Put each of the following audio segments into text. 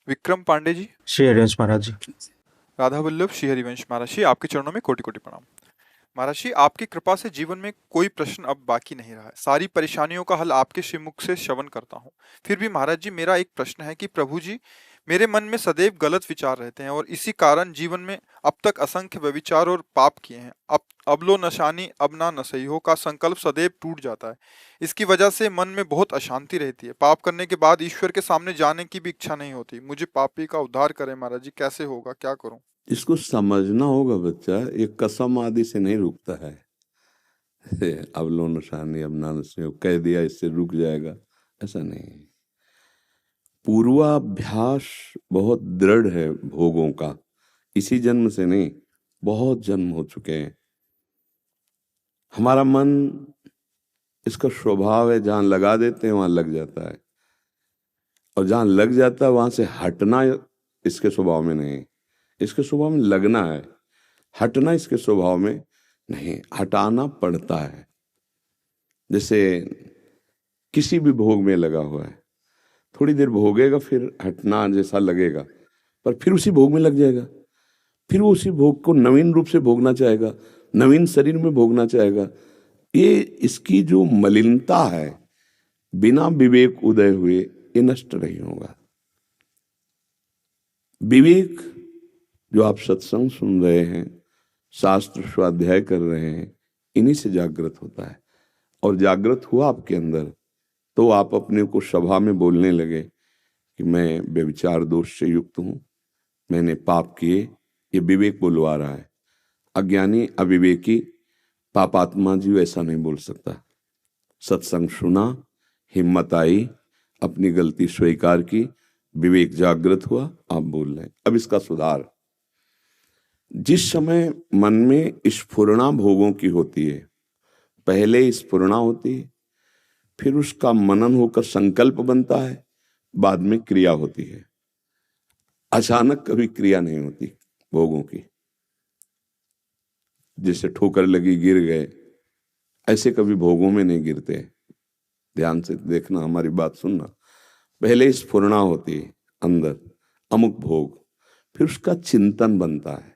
विक्रम पांडे जी। श्री हरिवंश महाराज जी। राधा वल्लभ श्री हरिवंश महाराज जी, आपके चरणों में कोटि कोटि प्रणाम। महाराज जी, आपकी कृपा से जीवन में कोई प्रश्न अब बाकी नहीं रहा है। सारी परेशानियों का हल आपके श्रीमुख से श्रवण करता हूँ। फिर भी महाराज जी, मेरा एक प्रश्न है कि प्रभु जी, मेरे मन में सदैव गलत विचार रहते हैं और इसी कारण जीवन में अब तक असंख्य व्यभिचार और पाप किए हैं। अब लो नशानी अब ना नसई हो का संकल्प सदैव टूट जाता है। इसकी वजह से मन में बहुत अशांति रहती है। पाप करने के बाद ईश्वर के सामने जाने की भी इच्छा नहीं होती। मुझे पापी का उद्धार करें महाराज जी, कैसे होगा, क्या करूं? इसको समझना होगा बच्चा, ये कसम आदि से नहीं रुकता है। अब लो नशानी अब ना नशे कह दिया इससे रुक जाएगा, ऐसा नहीं। पूर्वाभ्यास बहुत दृढ़ है भोगों का, इसी जन्म से नहीं, बहुत जन्म हो चुके हैं। हमारा मन, इसका स्वभाव है, जहां लगा देते हैं वहां लग जाता है, और जहां लग जाता है वहां से हटना इसके स्वभाव में नहीं। इसके स्वभाव में लगना है, हटना इसके स्वभाव में नहीं। हटाना पड़ता है। जैसे किसी भी भोग में लगा हुआ है, थोड़ी देर भोगेगा, फिर हटना जैसा लगेगा, पर फिर उसी भोग में लग जाएगा। फिर वो उसी भोग को नवीन रूप से भोगना चाहेगा, नवीन शरीर में भोगना चाहेगा। ये इसकी जो मलिनता है, बिना विवेक उदय हुए ये नष्ट नहीं होगा। विवेक, जो आप सत्संग सुन रहे हैं, शास्त्र स्वाध्याय कर रहे हैं, इन्हीं से जागृत होता है। और जागृत हुआ आपके अंदर तो आप अपने को सभा में बोलने लगे कि मैं व्यभिचार दोष से युक्त हूं, मैंने पाप किए। ये विवेक बुलवा रहा है। अज्ञानी अविवेकी पापात्मा जीव ऐसा नहीं बोल सकता। सत्संग सुना, हिम्मत आई, अपनी गलती स्वीकार की, विवेक जागृत हुआ, आप बोल रहे हैं। अब इसका सुधार, जिस समय मन में स्फुरणा भोगों की होती है, पहले स्फुरणा होती है, फिर उसका मनन होकर संकल्प बनता है, बाद में क्रिया होती है। अचानक कभी क्रिया नहीं होती भोगों की। जैसे ठोकर लगी गिर गए, ऐसे कभी भोगों में नहीं गिरते। ध्यान से देखना, हमारी बात सुनना। पहले स्फुरणा होती है अंदर, अमुक भोग, फिर उसका चिंतन बनता है,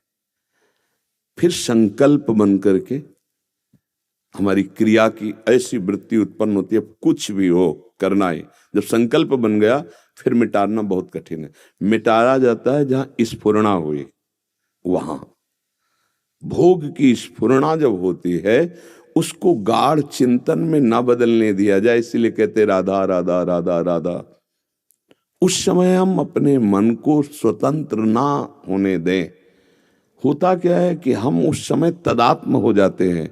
फिर संकल्प बन करके हमारी क्रिया की ऐसी वृत्ति उत्पन्न होती है, कुछ भी हो करना है। जब संकल्प बन गया, फिर मिटाना बहुत कठिन है। मिटाया जाता है जहां स्फुरणा हुई, वहां। भोग की स्फुरणा जब होती है, उसको गाढ़ चिंतन में ना बदलने दिया जाए, इसीलिए कहते राधा राधा राधा राधा। उस समय हम अपने मन को स्वतंत्र ना होने दें। होता क्या है कि हम उस समय तदात्म हो जाते हैं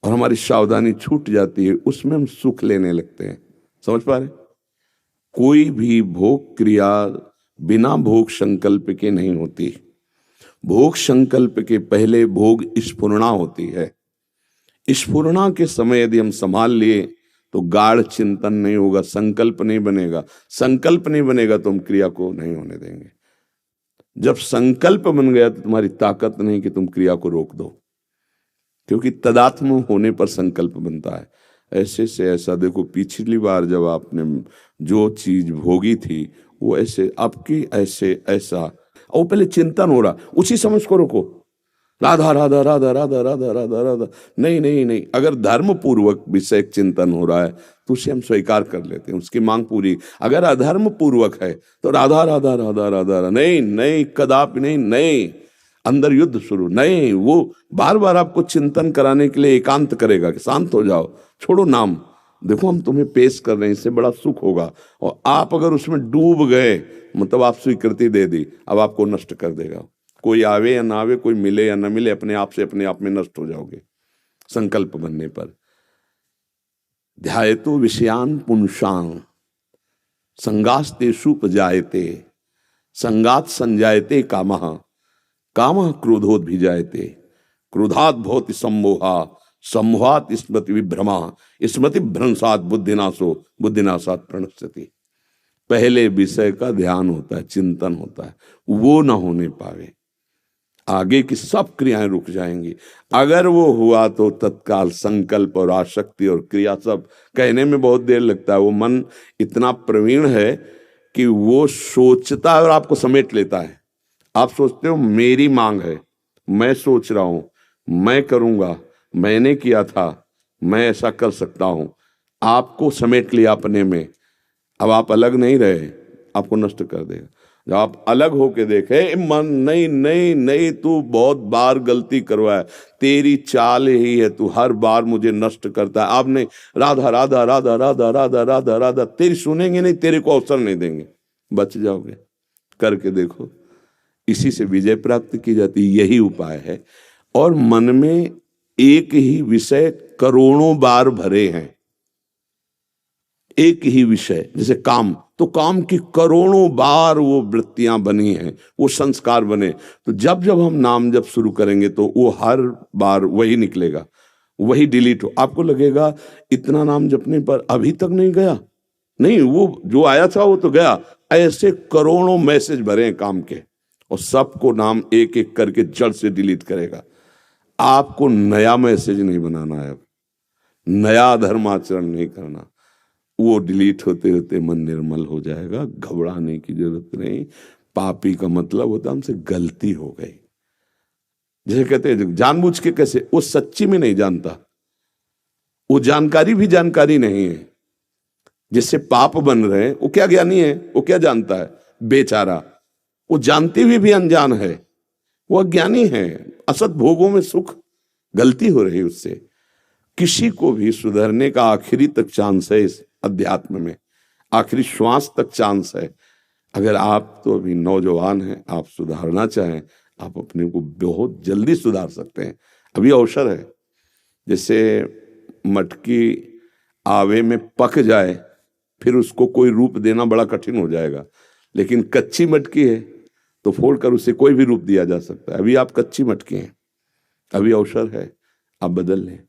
और हमारी सावधानी छूट जाती है, उसमें हम सुख लेने लगते हैं। समझ पा रहे? कोई भी भोग क्रिया बिना भोग संकल्प के नहीं होती। भोग संकल्प के पहले भोग स्फुरणा होती है। स्फुरणा के समय यदि हम संभाल लिए तो गाढ़ चिंतन नहीं होगा, संकल्प नहीं बनेगा। संकल्प नहीं बनेगा तो हम क्रिया को नहीं होने देंगे। जब संकल्प बन गया तो तुम्हारी ताकत नहीं कि तुम क्रिया को रोक दो, क्योंकि तदात्म होने पर संकल्प बनता है। ऐसे से ऐसा देखो, पिछली बार जब आपने जो चीज भोगी थी वो ऐसे आपकी ऐसे ऐसा, और पहले चिंतन हो रहा, उसी समय उसको रोको। राधा राधा राधा राधा राधा राधा राधा, नहीं नहीं नहीं। अगर धर्म पूर्वक विषय चिंतन हो रहा है तो उसे हम स्वीकार कर लेते हैं, उसकी मांग पूरी। अगर अधर्म पूर्वक है तो राधा राधा राधा राधा, नहीं नहीं, कदापि नहीं, नहीं। अंदर युद्ध शुरू नहीं। वो बार बार आपको चिंतन कराने के लिए एकांत करेगा कि शांत हो जाओ, छोड़ो नाम, देखो हम तुम्हें पेश कर रहे हैं, इससे बड़ा सुख होगा। और आप अगर उसमें डूब गए, मतलब आप स्वीकृति दे दी, अब आपको नष्ट कर देगा। कोई आवे या ना आवे, कोई मिले या ना मिले, अपने आप से अपने आप में नष्ट हो जाओगे संकल्प बनने पर। ध्यायतो विषयान पुंसां संगास्तेषु उपजायते, संगात संजायते कामः, कामः क्रोधोद्भिजायते, क्रोधात् भवति सम्मोहा, सम्मोहात् स्मृति विभ्रमा, स्मृति भ्रंशात् बुद्धिनाशो, बुद्धिनाशात् प्रणश्यति। पहले विषय का ध्यान होता है, चिंतन होता है, वो ना होने पावे, आगे की सब क्रियाएं रुक जाएंगी। अगर वो हुआ तो तत्काल संकल्प और आसक्ति और क्रिया सब, कहने में बहुत देर लगता है। वो मन इतना प्रवीण है कि वो सोचता है और आपको समेट लेता है। आप सोचते हो मेरी मांग है, मैं सोच रहा हूं, मैं करूंगा, मैंने किया था, मैं ऐसा कर सकता हूं, आपको समेट लिया अपने में। अब आप अलग नहीं रहे, आपको नष्ट कर देगा। जब आप अलग होके देखे, मन नहीं नहीं नहीं, तू बहुत बार गलती करवाया, तेरी चाल ही है, तू हर बार मुझे नष्ट करता है। आप नहीं, राधा राधा राधा राधा राधा राधा राधा, तेरी सुनेंगे नहीं, तेरे को अवसर नहीं देंगे, बच जाओगे। करके देखो, इसी से विजय प्राप्त की जाती, यही उपाय है। और मन में एक ही विषय करोड़ों बार भरे हैं, एक ही विषय, जैसे काम, तो काम की करोड़ों बार वो वृत्तियां बनी हैं, वो संस्कार बने। तो जब जब हम नाम जप शुरू करेंगे तो वो हर बार वही निकलेगा, वही डिलीट हो। आपको लगेगा इतना नाम जपने पर अभी तक नहीं गया, नहीं, वो जो आया था वो तो गया। ऐसे करोड़ों मैसेज भरे हैं काम के, और सबको नाम एक एक करके जड़ से डिलीट करेगा। आपको नया मैसेज नहीं बनाना है, अब नया धर्माचरण नहीं करना। वो डिलीट होते होते मन निर्मल हो जाएगा, घबराने की जरूरत नहीं। पापी का मतलब होता है हमसे गलती हो गई। जैसे कहते हैं जानबूझ के, कैसे, वो सच्ची में नहीं जानता, वो जानकारी भी जानकारी नहीं है। जिससे पाप बन रहे हैं वो क्या ज्ञानी है, वो क्या जानता है, बेचारा। वो जानते हुए भी अनजान है, वो अज्ञानी है। असत भोगों में सुख, गलती हो रही उससे। किसी को भी सुधरने का आखिरी तक चांस है इस अध्यात्म में, आखिरी श्वास तक चांस है। अगर आप तो अभी नौजवान हैं, आप सुधारना चाहें, आप अपने को बहुत जल्दी सुधार सकते हैं, अभी अवसर है। जैसे मटकी आवे में पक जाए, फिर उसको कोई रूप देना बड़ा कठिन हो जाएगा, लेकिन कच्ची मटकी है तो फोड़कर उसे कोई भी रूप दिया जा सकता है। अभी आप कच्ची मटकी हैं, अभी अवसर है, आप बदल लें।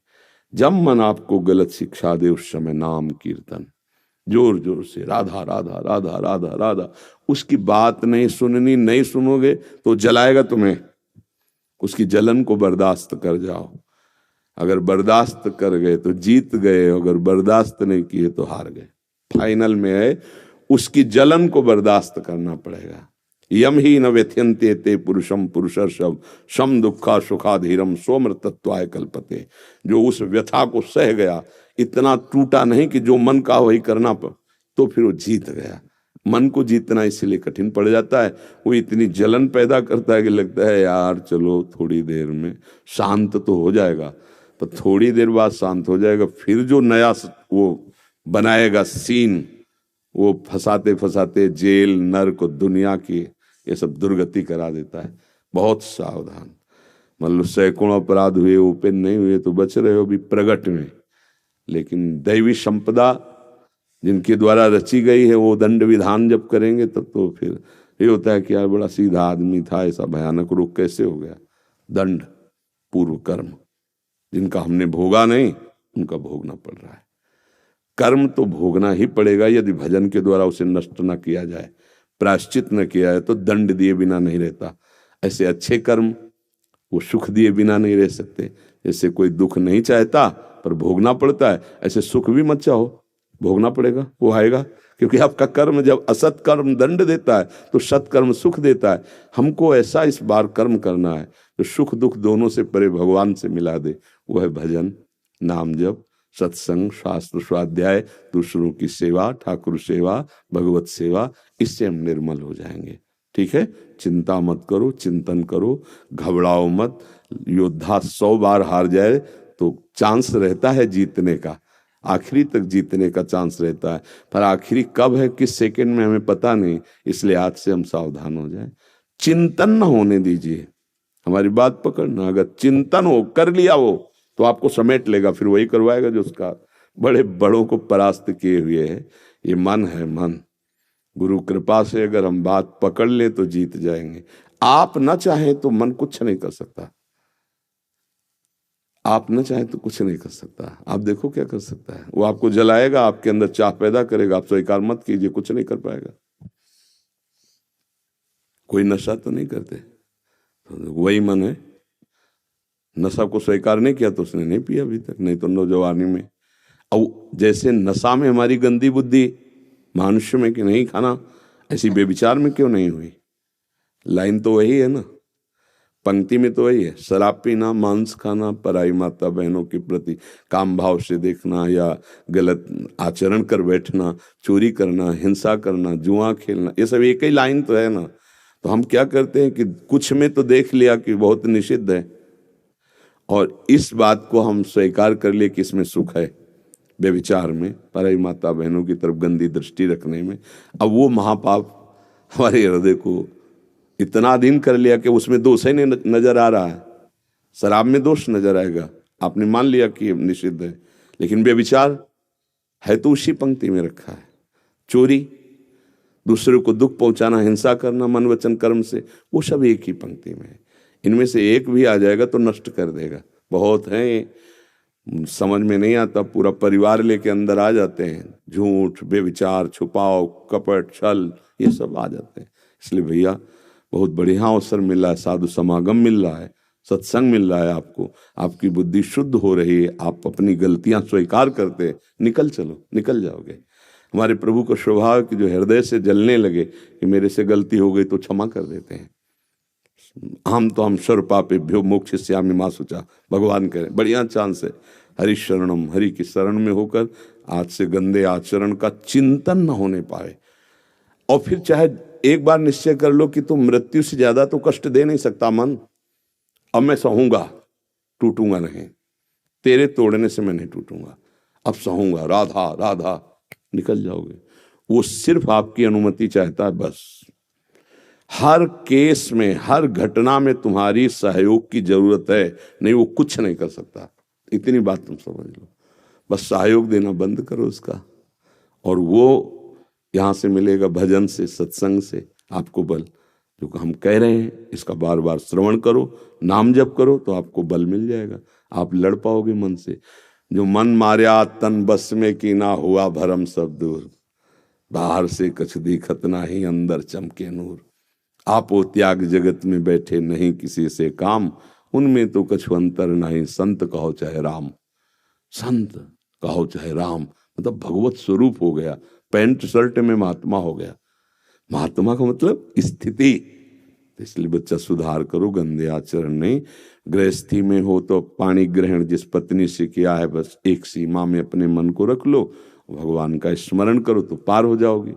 जब मन आपको गलत शिक्षा दे उस समय नाम कीर्तन जोर जोर से राधा राधा राधा राधा राधा। उसकी बात नहीं सुननी, नहीं सुनोगे तो जलाएगा तुम्हें, उसकी जलन को बर्दाश्त कर जाओ। अगर बर्दाश्त कर गए तो जीत गए, अगर बर्दाश्त नहीं किए तो हार गए। फाइनल में है उसकी जलन को बर्दाश्त करना पड़ेगा। यम ही न व्यथ्यन्ते ते पुरुषम पुरुषर्षभ शम दुखा सुखाधीरम सोमृतत्वाय कल्पते। जो उस व्यथा को सह गया, इतना टूटा नहीं कि जो मन का वही करना पड़, तो फिर वो जीत गया। मन को जीतना इसलिए कठिन पड़ जाता है, वो इतनी जलन पैदा करता है कि लगता है यार चलो थोड़ी देर में शांत तो हो जाएगा, पर थोड़ी देर बाद शांत हो जाएगा, फिर जो नया वो बनाएगा सीन, वो फंसाते फंसाते जेल नर्क दुनिया की ये सब दुर्गति करा देता है। बहुत सावधान। मान लो सैकड़ों अपराध हुए, ओपन नहीं हुए तो बच रहे हो भी प्रगट में, लेकिन दैवी संपदा जिनके द्वारा रची गई है वो दंड विधान जब करेंगे तब तो फिर ये होता है कि यार बड़ा सीधा आदमी था, ऐसा भयानक रोग कैसे हो गया। दंड पूर्व कर्म जिनका हमने भोगा नहीं, उनका भोगना पड़ रहा है। कर्म तो भोगना ही पड़ेगा, यदि भजन के द्वारा उसे नष्ट न किया जाए, प्रायश्चित न किया है तो दंड दिए बिना नहीं रहता। ऐसे अच्छे कर्म वो सुख दिए बिना नहीं रह सकते। जैसे कोई दुख नहीं चाहता पर भोगना पड़ता है, ऐसे सुख भी मत चाहो, भोगना पड़ेगा, वो आएगा। क्योंकि आपका कर्म जब असत कर्म दंड देता है तो सत्कर्म सुख देता है। हमको ऐसा इस बार कर्म करना है जो सुख दुख दोनों से परे भगवान से मिला दे। वो है भजन, नाम जप, सत्संग, शास्त्र स्वाध्याय, दूसरों की सेवा, ठाकुर सेवा, भगवत सेवा। इससे हम निर्मल हो जाएंगे। ठीक है, चिंता मत करो, चिंतन करो, घबराओ मत। योद्धा 100 बार हार जाए तो चांस रहता है जीतने का, आखिरी तक जीतने का चांस रहता है, पर आखिरी कब है किस सेकंड में हमें पता नहीं। इसलिए आज से हम सावधान हो जाएं, चिंतन न होने दीजिए। हमारी बात पकड़ना, अगर चिंतन हो कर लिया वो तो आपको समेट लेगा, फिर वही करवाएगा जो उसका बड़े बड़ों को परास्त किए हुए है। ये मन है, मन। गुरु कृपा से अगर हम बात पकड़ ले तो जीत जाएंगे। आप न चाहें तो मन कुछ नहीं कर सकता, आप न चाहें तो कुछ नहीं कर सकता। आप देखो क्या कर सकता है, वो आपको जलाएगा, आपके अंदर चाह पैदा करेगा। आप स्वीकार मत कीजिए, कुछ नहीं कर पाएगा। कोई नशा तो नहीं करते, तो वही मन है। नशा को स्वीकार नहीं किया तो उसने नहीं पिया अभी तक, नहीं तो नौजवानी में। अब जैसे नशा में हमारी गंदी बुद्धि, मनुष्य में कि नहीं खाना, ऐसी बेविचार में क्यों नहीं हुई? लाइन तो वही है ना, पंक्ति में तो वही है, शराब पीना, मांस खाना, पराई माता बहनों के प्रति काम भाव से देखना या गलत आचरण कर बैठना, चोरी करना, हिंसा करना, जुआ खेलना, ये सब एक ही लाइन तो है ना। तो हम क्या करते हैं कि कुछ में तो देख लिया कि बहुत निषिद्ध है और इस बात को हम स्वीकार कर लिए कि इसमें सुख है, व्यभिचार में, पराई माता बहनों की तरफ गंदी दृष्टि रखने में। अब वो महापाप हमारे हृदय को इतना अधीन कर लिया कि उसमें दोष ही नहीं नजर आ रहा है। शराब में दोष नजर आएगा, आपने मान लिया कि निषिद्ध है, लेकिन व्यभिचार है तो उसी पंक्ति में रखा है। चोरी, दूसरे को दुख पहुंचाना, हिंसा करना मन वचन कर्म से, वो सब एक ही पंक्ति में है। इनमें से एक भी आ जाएगा तो नष्ट कर देगा। बहुत है, समझ में नहीं आता, पूरा परिवार लेके अंदर आ जाते हैं। झूठ, बेविचार, छुपाव, कपट, छल, ये सब आ जाते हैं। इसलिए भैया बहुत बढ़िया अवसर मिल रहा है, साधु समागम मिल रहा है, सत्संग मिल रहा है आपको, आपकी बुद्धि शुद्ध हो रही है, आप अपनी गलतियां स्वीकार करते, निकल चलो, निकल जाओगे। हमारे प्रभु का स्वभाव कि जो हृदय से जलने लगे कि मेरे से गलती हो गई तो क्षमा कर देते हैं। हम तो हम सर्व पापेभ्यो मोक्षयिष्यामि मा शुचा, भगवान कह रहे हैं। बढ़िया चांस है, हरि शरणम, हरि की शरण में होकर आज से गंदे आचरण का चिंतन न होने पाए। और फिर चाहे एक बार निश्चय कर लो कि तुम मृत्यु से ज्यादा तो कष्ट दे नहीं सकता मन। अब मैं सहूंगा, टूटूंगा नहीं, तेरे तोड़ने से मैं नहीं टूटूंगा, अब सहूंगा, राधा राधा, निकल जाओगे। वो सिर्फ आपकी अनुमति चाहता है बस। हर केस में, हर घटना में तुम्हारी सहयोग की जरूरत है, नहीं वो कुछ नहीं कर सकता। इतनी बात तुम समझ लो, बस सहयोग देना बंद करो उसका, और वो यहां से मिलेगा भजन से, सत्संग से आपको बल। जो हम कह रहे हैं इसका बार बार श्रवण करो, नाम जप करो तो आपको बल मिल जाएगा, आप लड़ पाओगे मन से। जो मन मार्या तन बस में की ना हुआ भरम सब दूर, बाहर से कछ दिखत ना ही अंदर चमके नूर। आपो त्याग जगत में बैठे नहीं किसी से काम, उनमें तो कछु अंतर नहीं, संत कहो चाहे राम। संत कहो चाहे राम मतलब भगवत स्वरूप हो गया, पैंट शर्ट में महात्मा हो गया। महात्मा का मतलब स्थिति। इसलिए बच्चा सुधार करो, गंदे आचरण नहीं। गृहस्थी में हो तो पानी ग्रहण जिस पत्नी से किया है बस एक सीमा में अपने मन को रख लो, भगवान का स्मरण करो तो पार हो जाओगे।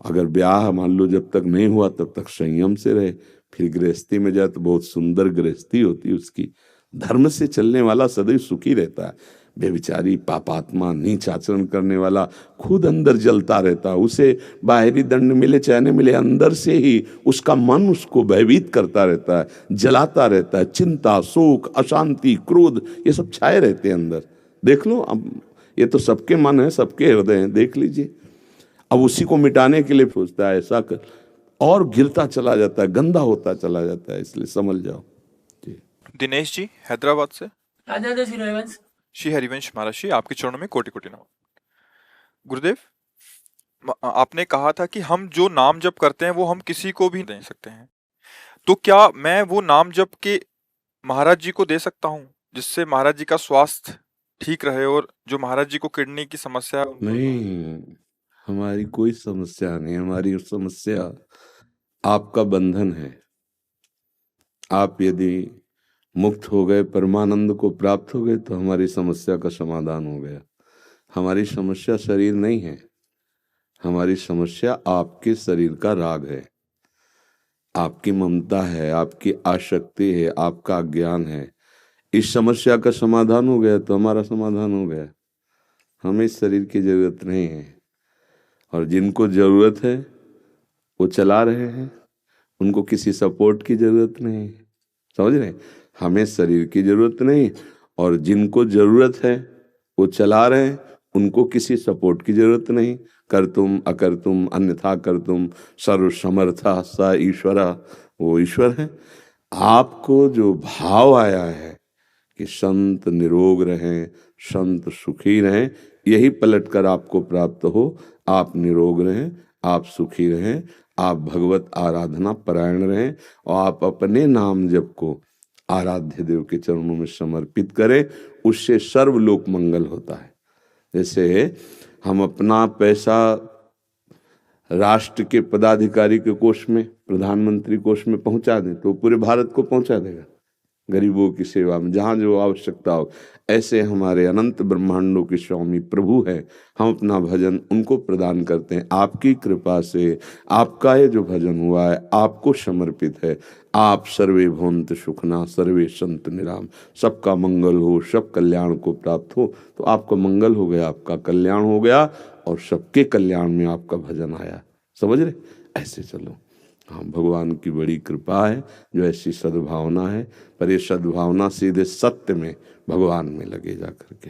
अगर ब्याह मान लो जब तक नहीं हुआ तब तक संयम से रहे, फिर गृहस्थी में जाए तो बहुत सुंदर गृहस्थी होती है उसकी। धर्म से चलने वाला सदैव सुखी रहता है। बेविचारी पापात्मा नीच आचरण करने वाला खुद अंदर जलता रहता है। उसे बाहरी दंड मिले चाहे न मिले, अंदर से ही उसका मन उसको भयभीत करता रहता है, जलाता रहता है। चिंता, शोक, अशांति, क्रोध ये सब छाए रहते हैं अंदर। देख लो, अब ये तो सबके मन है, सबके हृदय हैं, देख लीजिए। अब उसी को मिटाने के लिए सोचता है ऐसा कर, और गिरता चला जाता है, गंदा होता चला जाता है। इसलिए समझ जाओ जी। दिनेश जी हैदराबाद से। राजा श्री हरिवंश। श्री हरिवंश महाराज जी, आपके चरणों में कोटि कोटि नमन। गुरुदेव, आपने कहा था कि हम जो नाम जप करते हैं वो हम किसी को भी दे सकते हैं, तो क्या मैं वो नाम जप के महाराज जी को दे सकता हूँ जिससे महाराज जी का स्वास्थ्य ठीक रहे, और जो महाराज जी को किडनी की समस्या है नहीं, हमारी कोई समस्या नहीं। हमारी समस्या आपका बंधन है। आप यदि मुक्त हो गए, परमानंद को प्राप्त हो गए तो हमारी समस्या का समाधान हो गया। हमारी समस्या शरीर नहीं है, हमारी समस्या आपके शरीर का राग है, आपकी ममता है, आपकी आसक्ति है, आपका ज्ञान है। इस समस्या का समाधान हो गया तो हमारा समाधान हो गया। हमें इस शरीर की जरूरत नहीं है, और जिनको जरूरत है वो चला रहे हैं, उनको किसी सपोर्ट की जरूरत नहीं। समझ रहे? हमें शरीर की जरूरत नहीं, और जिनको जरूरत है वो चला रहे हैं, उनको किसी सपोर्ट की जरूरत नहीं। कर तुम अकर तुम अन्यथा कर तुम, सर्व समर्था स ईश्वरा, वो ईश्वर है। आपको जो भाव आया है कि संत निरोग रहें, संत सुखी रहें, यही पलटकर आपको प्राप्त हो। आप निरोग रहें, आप सुखी रहें, आप भगवत आराधना परायण रहें, और आप अपने नाम जप को आराध्य देव के चरणों में समर्पित करें। उससे सर्वलोक मंगल होता है। जैसे हम अपना पैसा राष्ट्र के पदाधिकारी के कोष में, प्रधानमंत्री कोष में पहुंचा दें तो पूरे भारत को पहुंचा देगा, गरीबों की सेवा में जहां जो आवश्यकता हो। ऐसे हमारे अनंत ब्रह्मांडों के स्वामी प्रभु है, हम अपना भजन उनको प्रदान करते हैं। आपकी कृपा से आपका ये जो भजन हुआ है आपको समर्पित है। आप सर्वे भवन्तु सुखिनः सर्वे सन्तु निरामयाः, सबका मंगल हो, सब कल्याण को प्राप्त हो। तो आपका मंगल हो गया, आपका कल्याण हो गया और सबके कल्याण में आपका भजन आया। समझ रहे? ऐसे चलो। हाँ, भगवान की बड़ी कृपा है जो ऐसी सद्भावना है, पर ये सद्भावना सीधे सत्य में भगवान में लगे जा करके।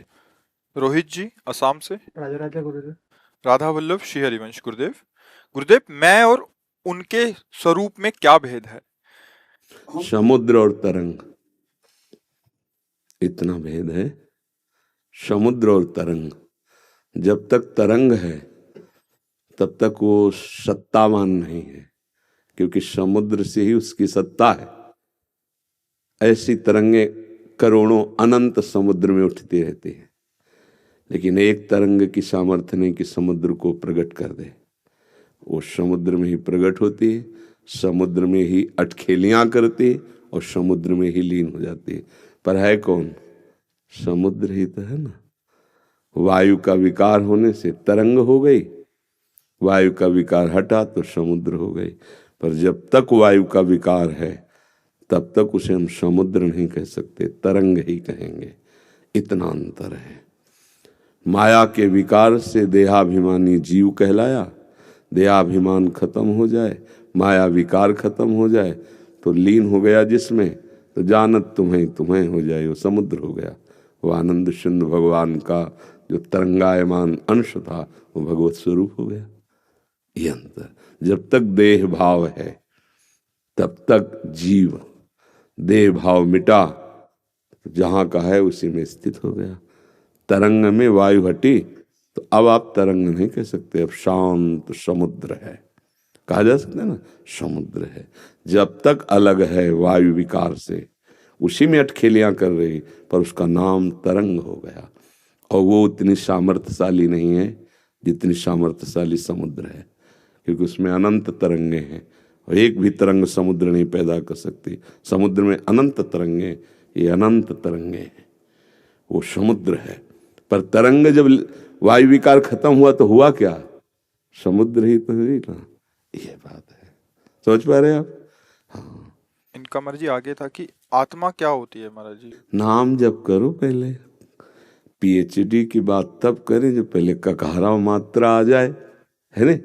रोहित जी असम से। राजा राजा गुरुदेव। राधा वल्लभ श्री हरिवंश गुरुदेव। गुरुदेव, मैं और उनके स्वरूप में क्या भेद है? समुद्र और तरंग, इतना भेद है। समुद्र और तरंग, जब तक तरंग है तब तक वो सत्तावान नहीं है, क्योंकि समुद्र से ही उसकी सत्ता है। ऐसी तरंगे करोड़ों अनंत समुद्र में उठती रहती है, लेकिन एक तरंग की सामर्थ्य नहीं कि समुद्र को प्रकट कर दे। वो समुद्र में ही प्रकट होती है, समुद्र में ही अटखेलियां करती है और समुद्र में ही लीन हो जाती है। पर है कौन? समुद्र ही तो है ना। वायु का विकार होने से तरंग हो गई, वायु का विकार हटा तो समुद्र हो गई। पर जब तक वायु का विकार है तब तक उसे हम समुद्र नहीं कह सकते, तरंग ही कहेंगे। इतना अंतर है। माया के विकार से देहाभिमानी जीव कहलाया। देहाभिमान खत्म हो जाए, माया विकार खत्म हो जाए तो लीन हो गया जिसमें, तो जानत तुम्हें तुम्हें हो जाए, वो समुद्र हो गया। वो आनंद सिंधु भगवान का जो तरंगायमान अंश था वो भगवत स्वरूप हो गया। ये अंतर। जब तक देह भाव है तब तक जीव, देह भाव मिटा तो जहां का है उसी में स्थित हो गया। तरंग में वायु हटी तो अब आप तरंग नहीं कह सकते, अब शांत समुद्र है कहा जा सकता है ना, समुद्र है। जब तक अलग है वायु विकार से, उसी में अटखेलियां कर रही, पर उसका नाम तरंग हो गया। और वो उतनी सामर्थ्यशाली नहीं है जितनी सामर्थ्यशाली समुद्र है, क्योंकि उसमें अनंत तरंगे हैं और एक भी तरंग समुद्र नहीं पैदा कर सकती। समुद्र में अनंत तरंगे, ये अनंत तरंगे हैं, वो समुद्र है। पर तरंग जब वायु विकार खत्म हुआ तो हुआ क्या? समुद्र ही तो हुई ना। ये बात है, समझ पा रहे हैं आप? हाँ। इनका मर्जी आगे था कि आत्मा क्या होती है महाराज जी। नाम जप करो पहले, पीएचडी की बात तब करें जब पहले ककहरा मात्रा आ जाए, है ना।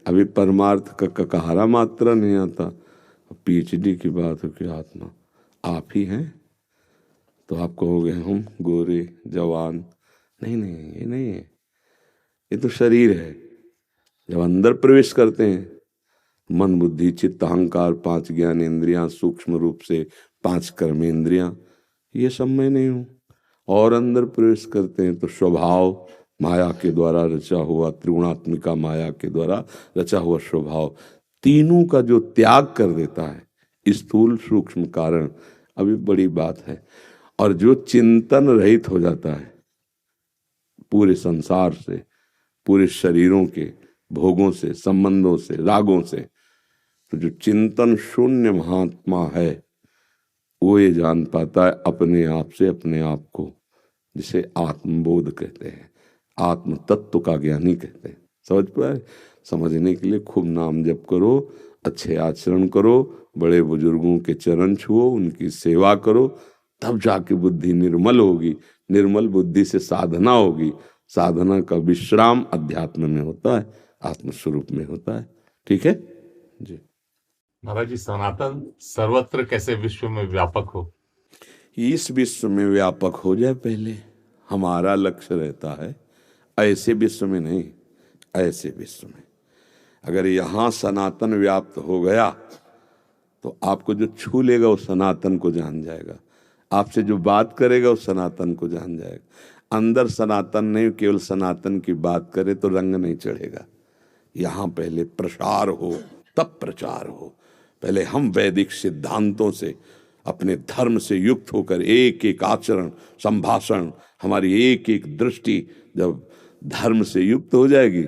अभी परमार्थ का ककहरा मात्रा नहीं आता, पीएचडी की बात हो कि आत्मा आप ही हैं, तो आप कहोगे हम गोरे जवान। नहीं नहीं, ये नहीं है, ये तो शरीर है। जब अंदर प्रवेश करते हैं, मन बुद्धि चित्त अहंकार 5 ज्ञानेंद्रियां, सूक्ष्म रूप से 5 कर्मेंद्रियां, ये सब मैं नहीं हूं। और अंदर प्रवेश करते हैं तो स्वभाव माया के द्वारा रचा हुआ, त्रिगुणात्मिका माया के द्वारा रचा हुआ स्वभाव, तीनों का जो त्याग कर देता है, स्थूल सूक्ष्म कारण, अभी बड़ी बात है। और जो चिंतन रहित हो जाता है पूरे संसार से, पूरे शरीरों के भोगों से, संबंधों से, रागों से, तो जो चिंतन शून्य महात्मा है वो ये जान पाता है अपने आप से अपने आप को, जिसे आत्मबोध कहते हैं, आत्म तत्व का ज्ञानी कहते हैं। समझ पाए? समझने के लिए खूब नाम जप करो, अच्छे आचरण करो, बड़े बुजुर्गों के चरण छुओ, उनकी सेवा करो, तब जाके बुद्धि निर्मल होगी। निर्मल बुद्धि से साधना होगी, साधना का विश्राम अध्यात्म में होता है, आत्मस्वरूप में होता है। ठीक है जी। महाराज जी, सनातन सर्वत्र कैसे विश्व में व्यापक हो? इस विश्व में व्यापक हो जाए पहले, हमारा लक्ष्य रहता है। ऐसे विश्व में नहीं, ऐसे विश्व में। अगर यहाँ सनातन व्याप्त हो गया तो आपको जो छू लेगा वो सनातन को जान जाएगा, आपसे जो बात करेगा वो सनातन को जान जाएगा। अंदर सनातन नहीं, केवल सनातन की बात करे तो रंग नहीं चढ़ेगा। यहाँ पहले प्रसार हो तब प्रचार हो। पहले हम वैदिक सिद्धांतों से, अपने धर्म से युक्त होकर, एक एक आचरण संभाषण, हमारी एक एक दृष्टि जब धर्म से युक्त हो जाएगी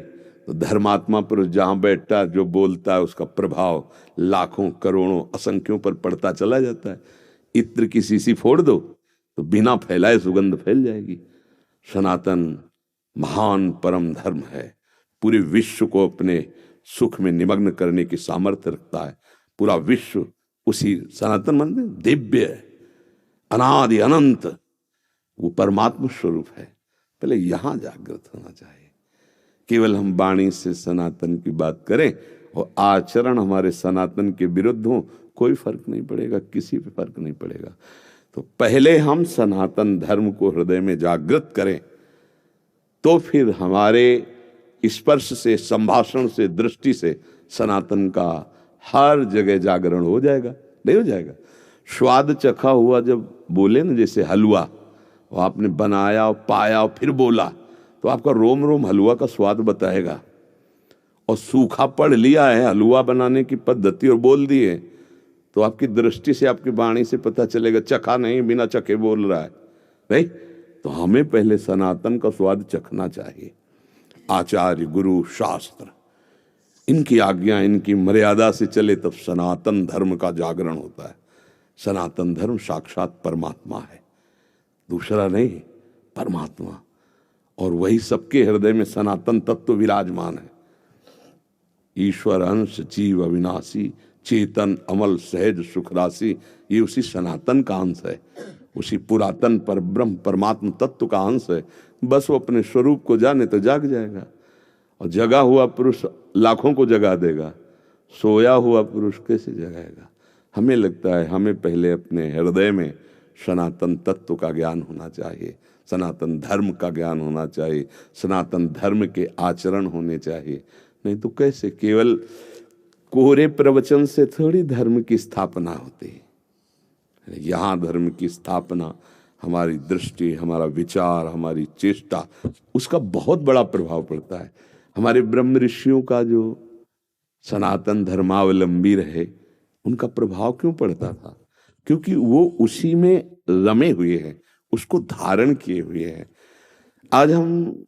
तो धर्मात्मा पुरुष जहां बैठता है, जो बोलता है, उसका प्रभाव लाखों करोड़ों असंख्यों पर पड़ता चला जाता है। इत्र की शीशी फोड़ दो तो बिना फैलाए सुगंध फैल जाएगी। सनातन महान परम धर्म है, पूरे विश्व को अपने सुख में निमग्न करने की सामर्थ्य रखता है। पूरा विश्व उसी सनातन मंदिर दिव्य अनादि अनंत वो परमात्मा स्वरूप है। पहले यहां जागृत होना चाहिए। केवल हम वाणी से सनातन की बात करें और आचरण हमारे सनातन के विरुद्ध हो, कोई फर्क नहीं पड़ेगा, किसी पे फर्क नहीं पड़ेगा। तो पहले हम सनातन धर्म को हृदय में जागृत करें, तो फिर हमारे स्पर्श से, संभाषण से, दृष्टि से सनातन का हर जगह जागरण हो जाएगा। नहीं हो जाएगा? स्वाद चखा हुआ जब बोले ना, जैसे हलवा, वो आपने बनाया और पाया और फिर बोला, तो आपका रोम रोम हलवा का स्वाद बताएगा। और सूखा पढ़ लिया है हलवा बनाने की पद्धति और बोल दिए, तो आपकी दृष्टि से, आपकी वाणी से पता चलेगा। चखा नहीं, बिना चखे बोल रहा है। नहीं, तो हमें पहले सनातन का स्वाद चखना चाहिए। आचार्य, गुरु, शास्त्र, इनकी आज्ञा, इनकी मर्यादा से चले, तब सनातन धर्म का जागरण होता है। सनातन धर्म साक्षात परमात्मा है, दूसरा नहीं, परमात्मा। और वही सबके हृदय में सनातन तत्व विराजमान है। ईश्वर अंश जीव अविनाशी, चेतन अमल सहज सुख राशि, ये उसी सनातन का अंश है, उसी पुरातन पर ब्रह्म परमात्म तत्व का अंश है। बस वो अपने स्वरूप को जाने तो जाग जाएगा। और जगा हुआ पुरुष लाखों को जगा देगा, सोया हुआ पुरुष कैसे जगाएगा? हमें लगता है हमें पहले अपने हृदय में सनातन तत्व का ज्ञान होना चाहिए, सनातन धर्म का ज्ञान होना चाहिए, सनातन धर्म के आचरण होने चाहिए। नहीं तो कैसे? केवल कोरे प्रवचन से थोड़ी धर्म की स्थापना होती है। यहाँ धर्म की स्थापना हमारी दृष्टि, हमारा विचार, हमारी चेष्टा, उसका बहुत बड़ा प्रभाव पड़ता है। हमारे ब्रह्म ऋषियों का जो सनातन धर्मावलंबी रहे, उनका प्रभाव क्यों पड़ता था? क्योंकि वो उसी में रमे हुए हैं, उसको धारण किए हुए हैं। आज हम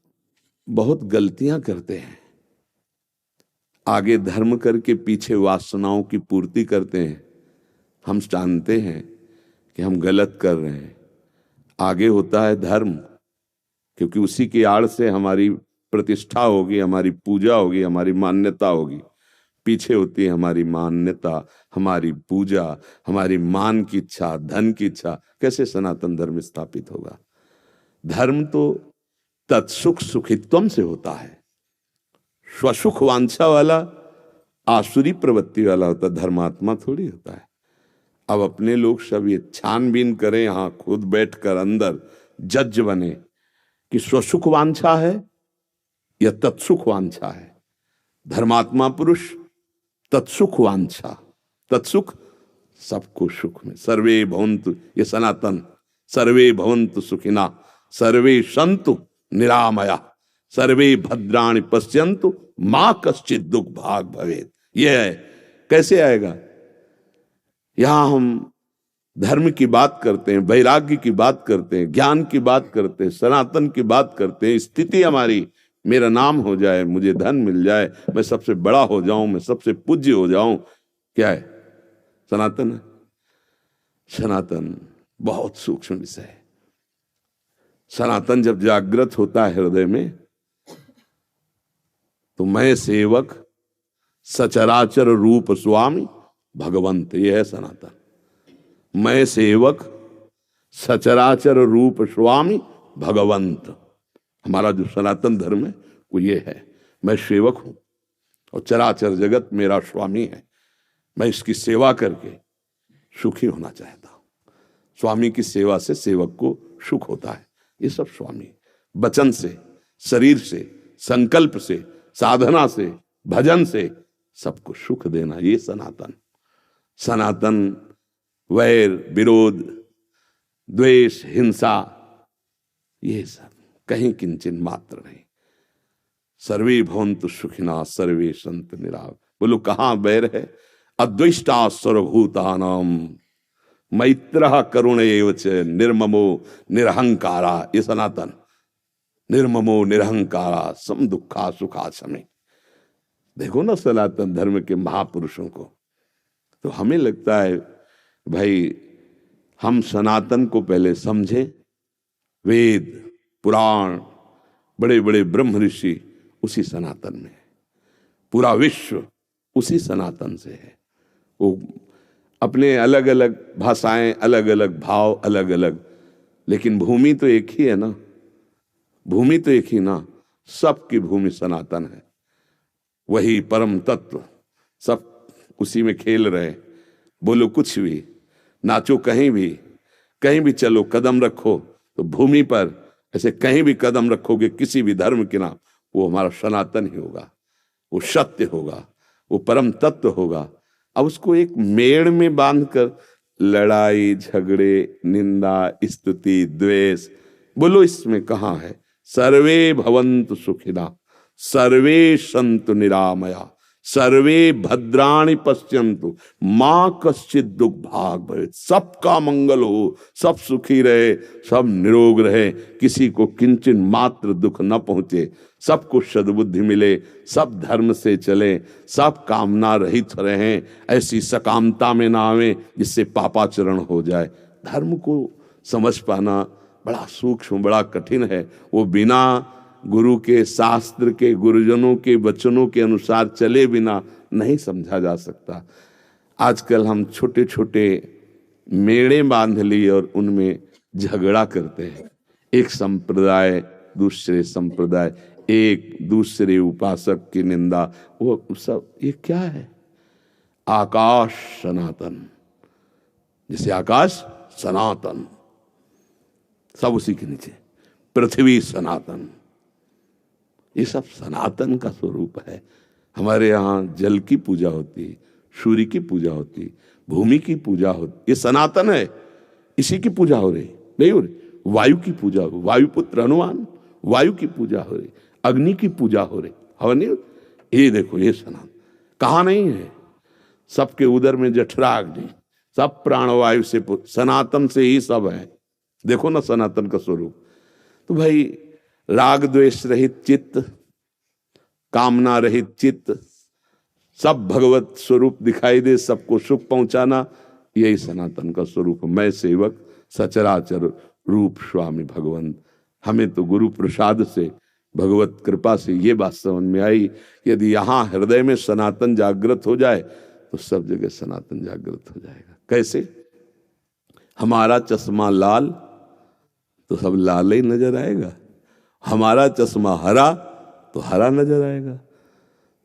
बहुत गलतियां करते हैं, आगे धर्म करके पीछे वासनाओं की पूर्ति करते हैं। हम जानते हैं कि हम गलत कर रहे हैं। आगे होता है धर्म, क्योंकि उसी की आड़ से हमारी प्रतिष्ठा होगी, हमारी पूजा होगी, हमारी मान्यता होगी। पीछे होती है हमारी मान्यता, हमारी पूजा, हमारी मान की इच्छा, धन की इच्छा। कैसे सनातन धर्म स्थापित होगा? धर्म तो तत्सुख सुखित्वम से होता है। स्वसुख वांछा वाला आसुरी प्रवृत्ति वाला होता, धर्मात्मा थोड़ी होता है। अब अपने लोग सब ये छानबीन करें, यहां खुद बैठकर अंदर जज बने कि स्वसुख वांछा है या तत्सुख वांछा है। धर्मात्मा पुरुष तत्सुख वांछा, तत्सुख सबको सुख में। सर्वे भवन्तु, ये सनातन, सर्वे भवन्तु सुखिना, सर्वे सन्तु निरामया, सर्वे भद्राणि पश्यन्तु मां कश्चित दुख भाग भवेत्। यह है। कैसे आएगा? यहां हम धर्म की बात करते हैं, वैराग्य की बात करते हैं, ज्ञान की बात करते हैं, सनातन की बात करते हैं। स्थिति हमारी, मेरा नाम हो जाए, मुझे धन मिल जाए, मैं सबसे बड़ा हो जाऊं, मैं सबसे पूज्य हो जाऊं, क्या है? सनातन है। सनातन बहुत सूक्ष्म विषय है। सनातन जब जागृत होता है हृदय में, तो मैं सेवक सचराचर रूप स्वामी भगवंत, ये है सनातन। मैं सेवक सचराचर रूप स्वामी भगवंत। हमारा जो सनातन धर्म है वो ये है, मैं सेवक हूं और चराचर जगत मेरा स्वामी है। मैं इसकी सेवा करके सुखी होना चाहता हूं। स्वामी की सेवा से सेवक को सुख होता है। ये सब स्वामी वचन से, शरीर से, संकल्प से, साधना से, भजन से सबको सुख देना, ये सनातन। सनातन वैर, विरोध, द्वेष, हिंसा, ये सब कहीं किंचन मात्र नहीं। सर्वे भवन्तु सुखिना, सर्वे सन्तु निरामया। बोलो कहां बैर है? अद्वेष्टा सर्वभूतानां मैत्रः करुण एव च निर्ममो निरहंकारा। ये सनातन। निर्ममो निरहंकारा सम दुखा सुखा समे। देखो ना सनातन धर्म के महापुरुषों को, तो हमें लगता है भाई हम सनातन को पहले समझें। वेद पुराण बड़े बड़े ब्रह्म ऋषि उसी सनातन में है, पूरा विश्व उसी सनातन से है। वो अपने अलग अलग भाषाएं, अलग अलग भाव, अलग अलग, लेकिन भूमि तो एक ही है ना, भूमि तो एक ही ना, सबकी भूमि सनातन है, वही परम तत्व, सब उसी में खेल रहे। बोलो कुछ भी, नाचो कहीं भी चलो, कदम रखो तो भूमि पर, ऐसे कहीं भी कदम रखोगे किसी भी धर्म के नाम, वो हमारा सनातन ही होगा, वो सत्य होगा, वो परम तत्व होगा। अब उसको एक मेड़ में बांधकर लड़ाई झगड़े, निंदा, स्तुति, द्वेष, बोलो इसमें कहाँ है? सर्वे भवन्तु सुखिना, सर्वे सन्तु निरामया, सर्वे भद्राणि पश्यन्तु माँ कश्चित दुख भाग भवेत्। सबका मंगल हो, सब सुखी रहे, सब निरोग रहे, किसी को किंचन मात्र दुख न पहुंचे, सबको सद्बुद्धि मिले, सब धर्म से चले, सब कामना रहित रहें, ऐसी सकामता में ना आवे जिससे पापाचरण हो जाए। धर्म को समझ पाना बड़ा सूक्ष्म, बड़ा कठिन है। वो बिना गुरु के, शास्त्र के, गुरुजनों के वचनों के अनुसार चले बिना नहीं समझा जा सकता। आजकल हम छोटे छोटे मेड़े बांध लिए और उनमें झगड़ा करते हैं। एक संप्रदाय दूसरे संप्रदाय, एक दूसरे उपासक की निंदा, वो सब ये क्या है? आकाश सनातन, जैसे आकाश सनातन, सब उसी के नीचे, पृथ्वी सनातन, ये सब सनातन का स्वरूप है। हमारे यहाँ जल की पूजा होती, सूर्य की पूजा होती, भूमि की पूजा होती, ये सनातन है, इसी की पूजा हो रही, नहीं हो रही? वायु की पूजा हो, वायुपुत्र हनुमान, वायु की पूजा हो रही, अग्नि की पूजा हो रही, हवा नहीं? ये देखो, ये सनातन कहाँ नहीं है? सबके उदर में जठरा अग्नि, सब प्राणवायु से, सनातन से ही सब है। देखो ना सनातन का स्वरूप। तो भाई राग द्वेष रहित चित्त, कामना रहित चित्त, सब भगवत स्वरूप दिखाई दे, सबको सुख पहुंचाना, यही सनातन का स्वरूप। मैं सेवक सचराचर रूप स्वामी भगवंत। हमें तो गुरु प्रसाद से, भगवत कृपा से ये बात समझ में आई, यदि यहाँ हृदय में सनातन जागृत हो जाए तो सब जगह सनातन जागृत हो जाएगा। कैसे? हमारा चश्मा लाल तो सब लाल ही नजर आएगा, हमारा चश्मा हरा तो हरा नजर आएगा।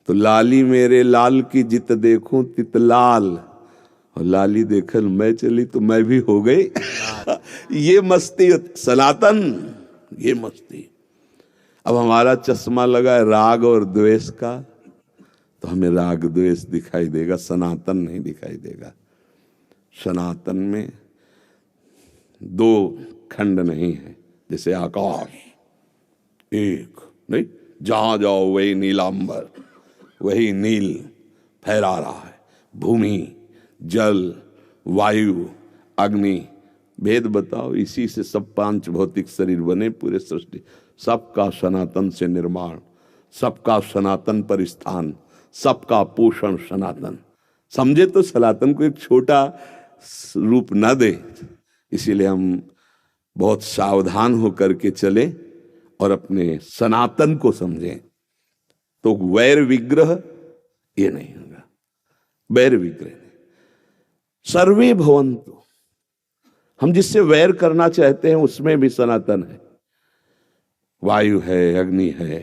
तो लाली मेरे लाल की जित देखूं तित लाल, और लाली देखल मैं चली तो मैं भी हो गई ये मस्ती सनातन, ये मस्ती। अब हमारा चश्मा लगा है राग और द्वेष का, तो हमें राग द्वेष दिखाई देगा, सनातन नहीं दिखाई देगा। सनातन में दो खंड नहीं है, जैसे आकाश एक नहीं, जहां जाओ वही नीलांबर, वही नील फहरा रहा है। भूमि, जल, वायु, अग्नि, भेद बताओ, इसी से सब पांच भौतिक शरीर बने, पूरे सृष्टि। सबका सनातन से निर्माण, सबका सनातन पर स्थान, सबका पोषण सनातन। समझे तो सनातन को एक छोटा रूप न दे। इसीलिए हम बहुत सावधान होकर के चले और अपने सनातन को समझें। तो वैर विग्रह ये नहीं होगा, वैर विग्रह नहीं। सर्वे भवन्तु, हम जिससे वैर करना चाहते हैं उसमें भी सनातन है। वायु है, अग्नि है,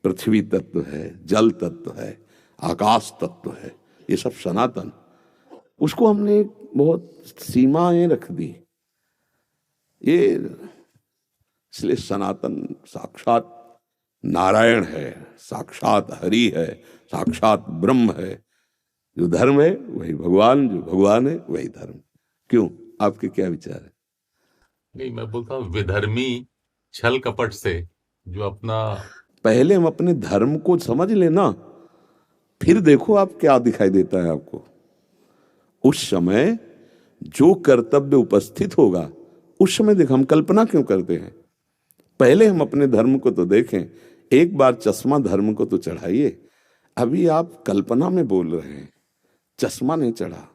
पृथ्वी तत्व है, जल तत्व है, आकाश तत्व है, ये सब सनातन। उसको हमने बहुत सीमाएं रख दी। ये इसलिए सनातन साक्षात नारायण है, साक्षात हरि है, साक्षात ब्रह्म है। जो धर्म है वही भगवान, जो भगवान है वही धर्म। क्यों, आपके क्या विचार है? नहीं, मैं बोलता हूँ विधर्मी छल कपट से जो अपना, पहले हम अपने धर्म को समझ लेना, फिर देखो आप क्या दिखाई देता है आपको। उस समय जो कर्तव्य उपस्थित होगा उस समय देखो, हम कल्पना क्यों करते हैं? पहले हम अपने धर्म को तो देखें। एक बार चश्मा धर्म को तो चढ़ाइए, अभी आप कल्पना में बोल रहे हैं, चश्मा नहीं चढ़ा,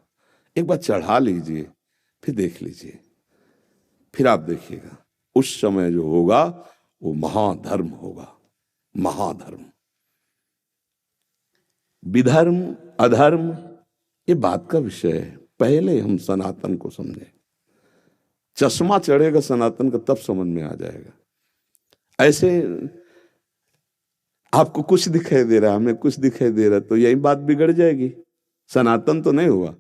एक बार चढ़ा लीजिए, फिर देख लीजिए, फिर आप देखिएगा उस समय जो होगा वो महाधर्म होगा। महाधर्म, विधर्म अधर्म ये बात का विषय है, पहले हम सनातन को समझें। चश्मा चढ़ेगा सनातन का तब समझ में आ जाएगा। ऐसे आपको कुछ दिखाई दे रहा है, हमें कुछ दिखाई दे रहा है, तो यही बात बिगड़ जाएगी, सनातन तो नहीं हुआ।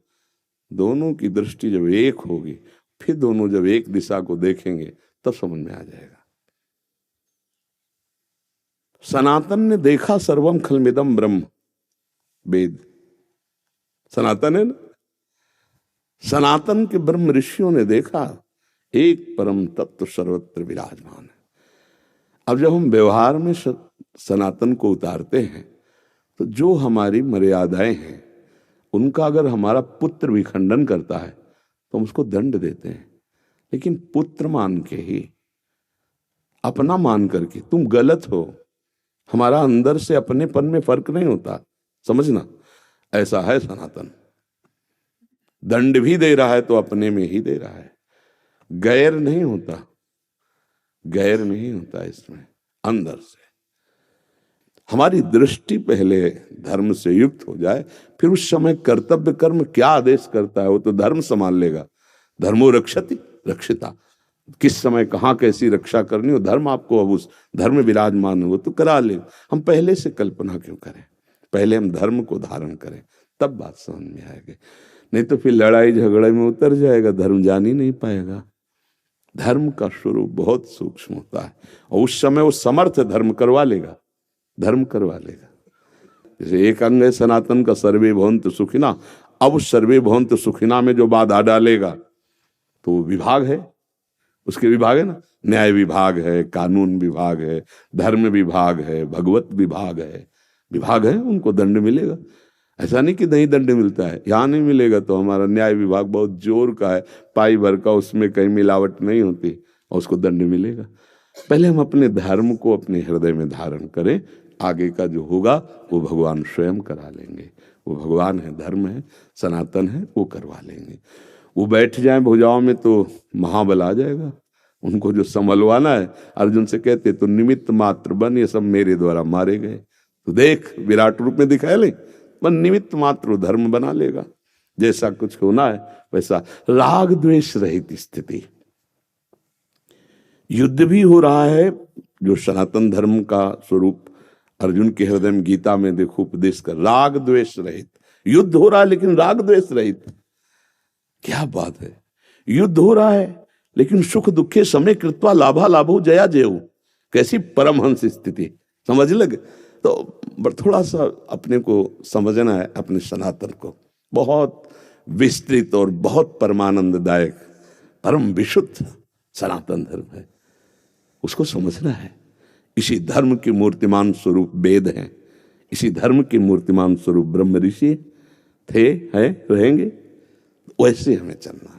दोनों की दृष्टि जब एक होगी, फिर दोनों जब एक दिशा को देखेंगे तब समझ में आ जाएगा। सनातन ने देखा सर्वम खलमिदम ब्रह्म, वेद सनातन है ना। सनातन के ब्रह्म ऋषियों ने देखा एक परम तत्व सर्वत्र विराजमान है। अब जब हम व्यवहार में सनातन को उतारते हैं तो जो हमारी मर्यादाएं हैं उनका अगर हमारा पुत्र भी खंडन करता है तो हम उसको दंड देते हैं, लेकिन पुत्र मान के ही, अपना मान करके तुम गलत हो, हमारा अंदर से अपनेपन में फर्क नहीं होता, समझना। ऐसा है सनातन, दंड भी दे रहा है तो अपने में ही दे रहा है, गैर नहीं होता, गैर नहीं होता इसमें, अंदर से। हमारी दृष्टि पहले धर्म से युक्त हो जाए, फिर उस समय कर्तव्य कर्म क्या आदेश करता है वो तो धर्म संभाल लेगा। धर्मो रक्षति रक्षिता, किस समय कहाँ कैसी रक्षा करनी हो, धर्म आपको अब उस धर्म विराजमान हो तो करा ले। हम पहले से कल्पना क्यों करें, पहले हम धर्म को धारण करें, तब बात समझ में आएगी। नहीं तो फिर लड़ाई झगड़े में उतर जाएगा, धर्म जान ही नहीं पाएगा। धर्म का स्वरूप बहुत सूक्ष्म होता है और उस समय वो समर्थ धर्म करवा लेगा, धर्म करवा लेगा। जैसे एक अंग है सनातन का, सर्वे भवन्तु सुखिना। अब उस सर्वे भवन्तु सुखिना में जो बाधा डालेगा तो वो विभाग है, उसके विभाग है ना, न्याय विभाग है, कानून विभाग है, धर्म विभाग है, भगवत विभाग है, विभाग है, उनको दंड मिलेगा। ऐसा नहीं कि नहीं दंड मिलता है, यहाँ नहीं मिलेगा तो हमारा न्याय विभाग बहुत जोर का है, पाई भर का, उसमें कहीं मिलावट नहीं होती और उसको दंड मिलेगा। पहले हम अपने धर्म को अपने हृदय में धारण करें, आगे का जो होगा वो भगवान स्वयं करा लेंगे। वो भगवान है, धर्म है, सनातन है, वो करवा लेंगे। वो बैठ जाए भुजाओं में तो महाबल आ जाएगा, उनको जो संभलवाना है। अर्जुन से कहते तो निमित्त मात्र बन, ये सब मेरे द्वारा मारे गए, तो देख विराट रूप में दिखाए ले, बन निमित्त मात्र धर्म बना लेगा। जैसा कुछ होना है वैसा राग द्वेष रहित स्थिति। युद्ध भी हो रहा है, जो सनातन धर्म का स्वरूप अर्जुन के हृदय में गीता में देखो उपदेश कर, राग द्वेष रहित युद्ध हो रहा है, लेकिन राग द्वेष रहित। क्या बात है, युद्ध हो रहा है लेकिन सुख दुखे समय कृत्वा लाभा लाभो जया जयो, कैसी परमहंस स्थिति, समझ लगे। तो थोड़ा सा अपने को समझना है, अपने सनातन को। बहुत विस्तृत और बहुत परमानंददायक परम विशुद्ध सनातन धर्म है, उसको समझना है। इसी धर्म के मूर्तिमान स्वरूप वेद हैं, इसी धर्म के मूर्तिमान स्वरूप ब्रह्म ऋषि थे, हैं, रहेंगे। वैसे हमें चलना है।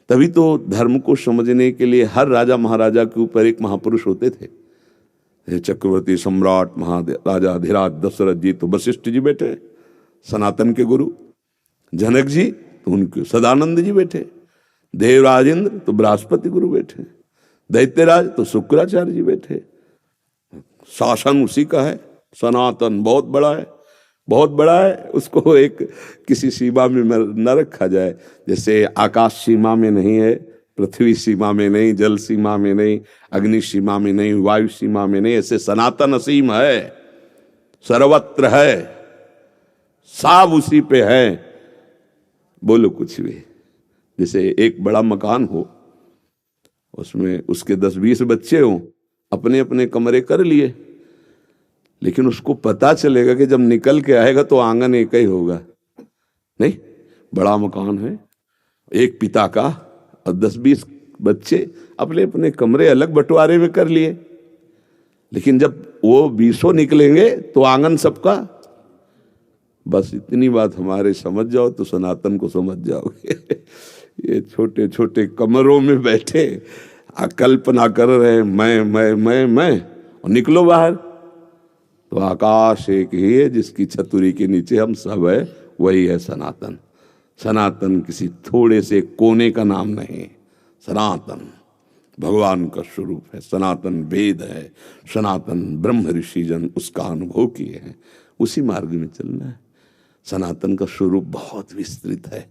तभी तो धर्म को समझने के लिए हर राजा महाराजा के ऊपर एक महापुरुष होते थे। चक्रवर्ती सम्राट महाराजा धीराज दशरथ जी तो वशिष्ठ जी बैठे, सनातन के गुरु। जनक जी तो उनके सदानंद जी बैठे, देवराजेंद्र तो बृहस्पति गुरु बैठे, दैत्यराज तो शुक्राचार्य जी बैठे। शासन उसी का है, सनातन बहुत बड़ा है, बहुत बड़ा है। उसको एक किसी सीमा में न रखा जाए, जैसे आकाश सीमा में नहीं है, पृथ्वी सीमा में नहीं, जल सीमा में नहीं, अग्नि सीमा में नहीं, वायु सीमा में नहीं, ऐसे सनातन असीम है, सर्वत्र है, सब उसी पे है। बोलो कुछ भी। जैसे एक बड़ा मकान हो, उसमें उसके 10-20 बच्चे हों, अपने अपने कमरे कर लिए, लेकिन उसको पता चलेगा कि जब निकल के आएगा तो आंगन एक ही होगा। नहीं, बड़ा मकान है, एक पिता का, और 10-20 बच्चे अपने अपने कमरे अलग बंटवारे में कर लिए, लेकिन जब वो 20 निकलेंगे तो आंगन सबका। बस इतनी बात हमारे समझ जाओ तो सनातन को समझ जाओगे। ये छोटे छोटे कमरों में बैठे कल्पना कर रहे हैं मैं, और निकलो बाहर, तो आकाश एक ही है, जिसकी छतरी के नीचे हम सब है, वही है सनातन। सनातन किसी थोड़े से कोने का नाम नहीं, सनातन भगवान का स्वरूप है, सनातन वेद है, सनातन ब्रह्म ऋषि जन उसका अनुभव किए हैं, उसी मार्ग में चलना है। सनातन का स्वरूप बहुत विस्तृत है,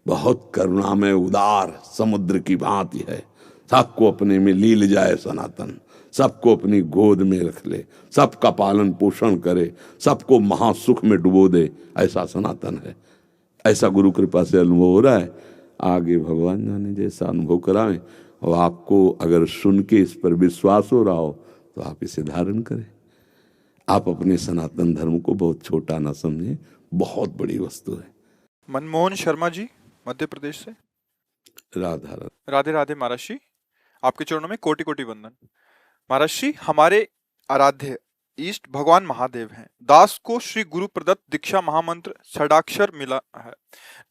बहुत करुणामय उदार समुद्र की भांति है। सबको अपने में लील जाए सनातन, सबको अपनी गोद में रख ले, सबका पालन पोषण करे, सबको महासुख में डुबो दे, ऐसा सनातन है। ऐसा गुरु कृपा से अनुभव हो रहा है। आगे भगवान जाने जैसा अनुभव कराएं, और आपको अगर सुन के इस पर विश्वास हो रहा हो तो आप इसे धारण करें। आप अपने सनातन धर्म को बहुत छोटा ना समझें, बहुत बड़ी वस्तु है। मनमोहन शर्मा जी, मध्य प्रदेश से। राधा राधा। राधे राधे महाराज जी, आपके चरणों में कोटि कोटि वंदन। महाराज जी, हमारे आराध्य इष्ट भगवान महादेव हैं। दास को श्री गुरु प्रदत्त दीक्षा महामंत्र षडाक्षर मिला है।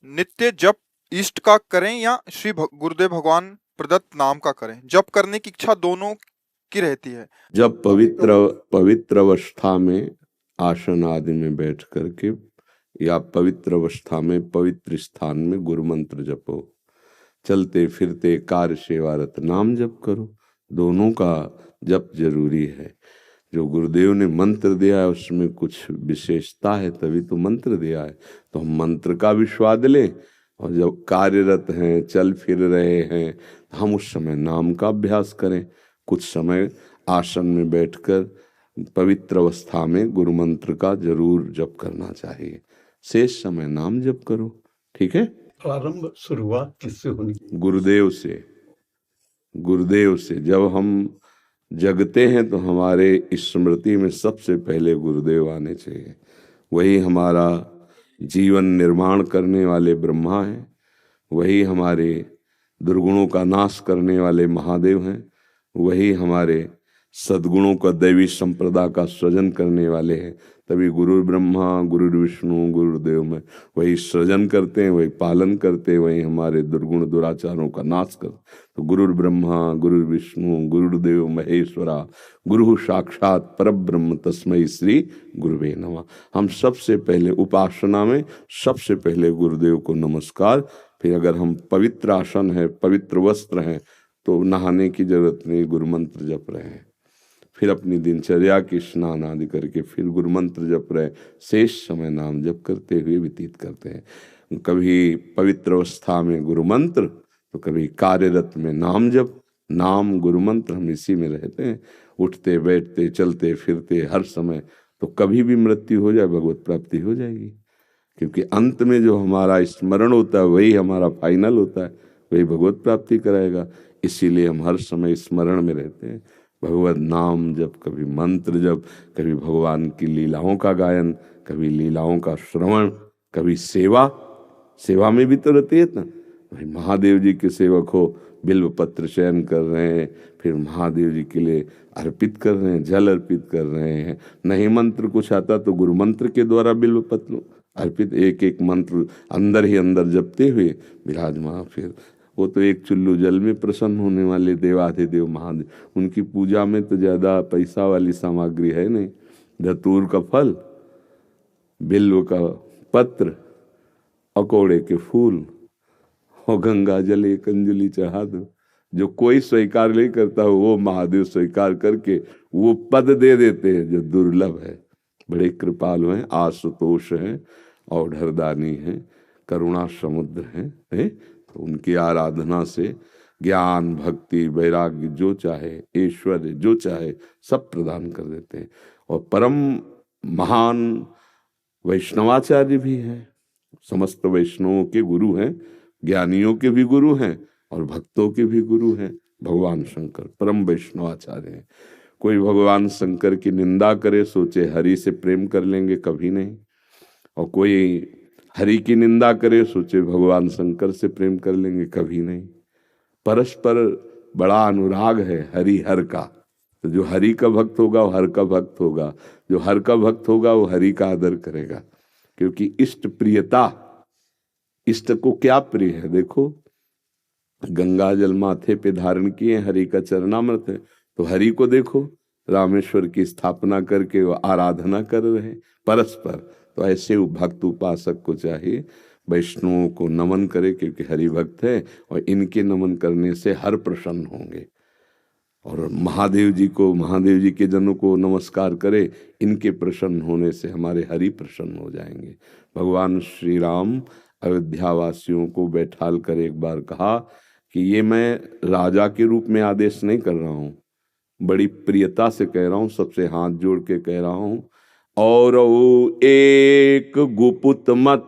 नित्य जप इष्ट का करें या श्री गुरुदेव भगवान प्रदत्त नाम का करें? जप करने की इच्छा दोनों की रहती है। जब पवित्र अवस्था में आसन आदि में बैठ करके या पवित्र अवस्था में पवित्र स्थान में गुरु मंत्र जपो, चलते फिरते कार्य सेवारत नाम जप करो, दोनों का जप जरूरी है। जो गुरुदेव ने मंत्र दिया है उसमें कुछ विशेषता है, तभी तो मंत्र दिया है, तो हम मंत्र का भी स्वाद लें, और जब कार्यरत हैं, चल फिर रहे हैं, हम उस समय नाम का अभ्यास करें। कुछ समय आसन में बैठकर पवित्र अवस्था में गुरु मंत्र का जरूर जप करना चाहिए, शेष समय नाम जप करो। ठीक है। प्रारंभ शुरुआत किससे होनी? गुरुदेव से। गुरुदेव से जब हम जगते हैं तो हमारे स्मृति में सबसे पहले गुरुदेव आने चाहिए। वही हमारा जीवन निर्माण करने वाले ब्रह्मा हैं, वही हमारे दुर्गुणों का नाश करने वाले महादेव हैं, वही हमारे सद्गुणों का दैवी संप्रदा का सृजन करने वाले हैं। तभी गुरु ब्रह्मा गुरु विष्णु गुरुदेव में वही सृजन करते हैं, वही पालन करते हैं, वही हमारे दुर्गुण दुराचारों का नाश कर। तो गुरु ब्रह्मा गुरु विष्णु गुरुदेव महेश्वरा गुरु साक्षात परब्रह्म तस्मै श्री गुरुवे नमः। हम सबसे पहले उपासना में सबसे पहले गुरुदेव को नमस्कार। फिर अगर हम पवित्र आसन है, पवित्र वस्त्र हैं, तो नहाने की जरूरत नहीं, गुरु मंत्र जप रहे हैं। फिर अपनी दिनचर्या की स्नान आदि करके फिर गुरु मंत्र जप रहे, शेष समय नाम जप करते हुए व्यतीत करते हैं। कभी पवित्र अवस्था में गुरु मंत्र, तो कभी कार्यरत में नाम जप। नाम गुरु मंत्र हम इसी में रहते हैं, उठते बैठते चलते फिरते हर समय। तो कभी भी मृत्यु हो जाए भगवत प्राप्ति हो जाएगी, क्योंकि अंत में जो हमारा स्मरण होता है वही हमारा फाइनल होता है, वही भगवत प्राप्ति कराएगा। इसीलिए हम हर समय स्मरण में रहते हैं। भगवत नाम जब, कभी मंत्र जब, कभी भगवान की लीलाओं का गायन, कभी लीलाओं का श्रवण, कभी सेवा। सेवा में भी तो रहती है ना। भाई महादेव जी के सेवक हो, बिल्व पत्र चयन कर रहे हैं, फिर महादेव जी के लिए अर्पित कर रहे हैं, जल अर्पित कर रहे हैं। नहीं मंत्र कुछ आता तो गुरु मंत्र के द्वारा बिल्व पत्र अर्पित, एक एक मंत्र अंदर ही अंदर जपते हुए विराजमान। फिर वो तो एक चुल्लू जल में प्रसन्न होने वाले देवाधिदेव महादेव, उनकी पूजा में तो ज्यादा पैसा वाली सामग्री है नहीं। धतूर का फल, बिल्व का पत्र, अकोड़े के फूल और गंगा जल एक अंजलि चढ़ा दो। जो कोई स्वीकार नहीं करता हो वो महादेव स्वीकार करके वो पद दे देते हैं जो दुर्लभ है। बड़े कृपालु हैं, आशुतोष हैं, औढ़रदानी हैं, करुणा समुद्र हैं। तो उनकी आराधना से ज्ञान भक्ति वैराग्य जो चाहे, ऐश्वर्य जो चाहे सब प्रदान कर देते हैं। और परम महान वैष्णवाचार्य भी हैं, समस्त वैष्णवों के गुरु हैं, ज्ञानियों के भी गुरु हैं और भक्तों के भी गुरु हैं। भगवान शंकर परम वैष्णवाचार्य हैं। कोई भगवान शंकर की निंदा करे सोचे हरि से प्रेम कर लेंगे, कभी नहीं। और कोई हरि की निंदा करे सोचे भगवान शंकर से प्रेम कर लेंगे, कभी नहीं। परस्पर बड़ा अनुराग है हरि हर का। तो जो हरि का भक्त होगा वो हर का भक्त होगा, जो हर का भक्त होगा वो हरि का आदर करेगा। क्योंकि इष्ट प्रियता, इष्ट को क्या प्रिय है? देखो गंगा जल माथे पे धारण किए, हरि का चरणामृत है, तो हरि को देखो। रामेश्वर की स्थापना करके वो आराधना कर रहे हैं परस्पर। तो ऐसे भक्त उपासक को चाहिए वैष्णवों को नमन करे, क्योंकि हरि भक्त है और इनके नमन करने से हर प्रसन्न होंगे। और महादेव जी को, महादेव जी के जनों को नमस्कार करे, इनके प्रसन्न होने से हमारे हरि प्रसन्न हो जाएंगे। भगवान श्री राम अयोध्या वासियों को बैठाल कर एक बार कहा कि ये मैं राजा के रूप में आदेश नहीं कर रहा हूँ, बड़ी प्रियता से कह रहा हूँ, सबसे हाथ जोड़ के कह रहा हूँ। और एक गुपुत मत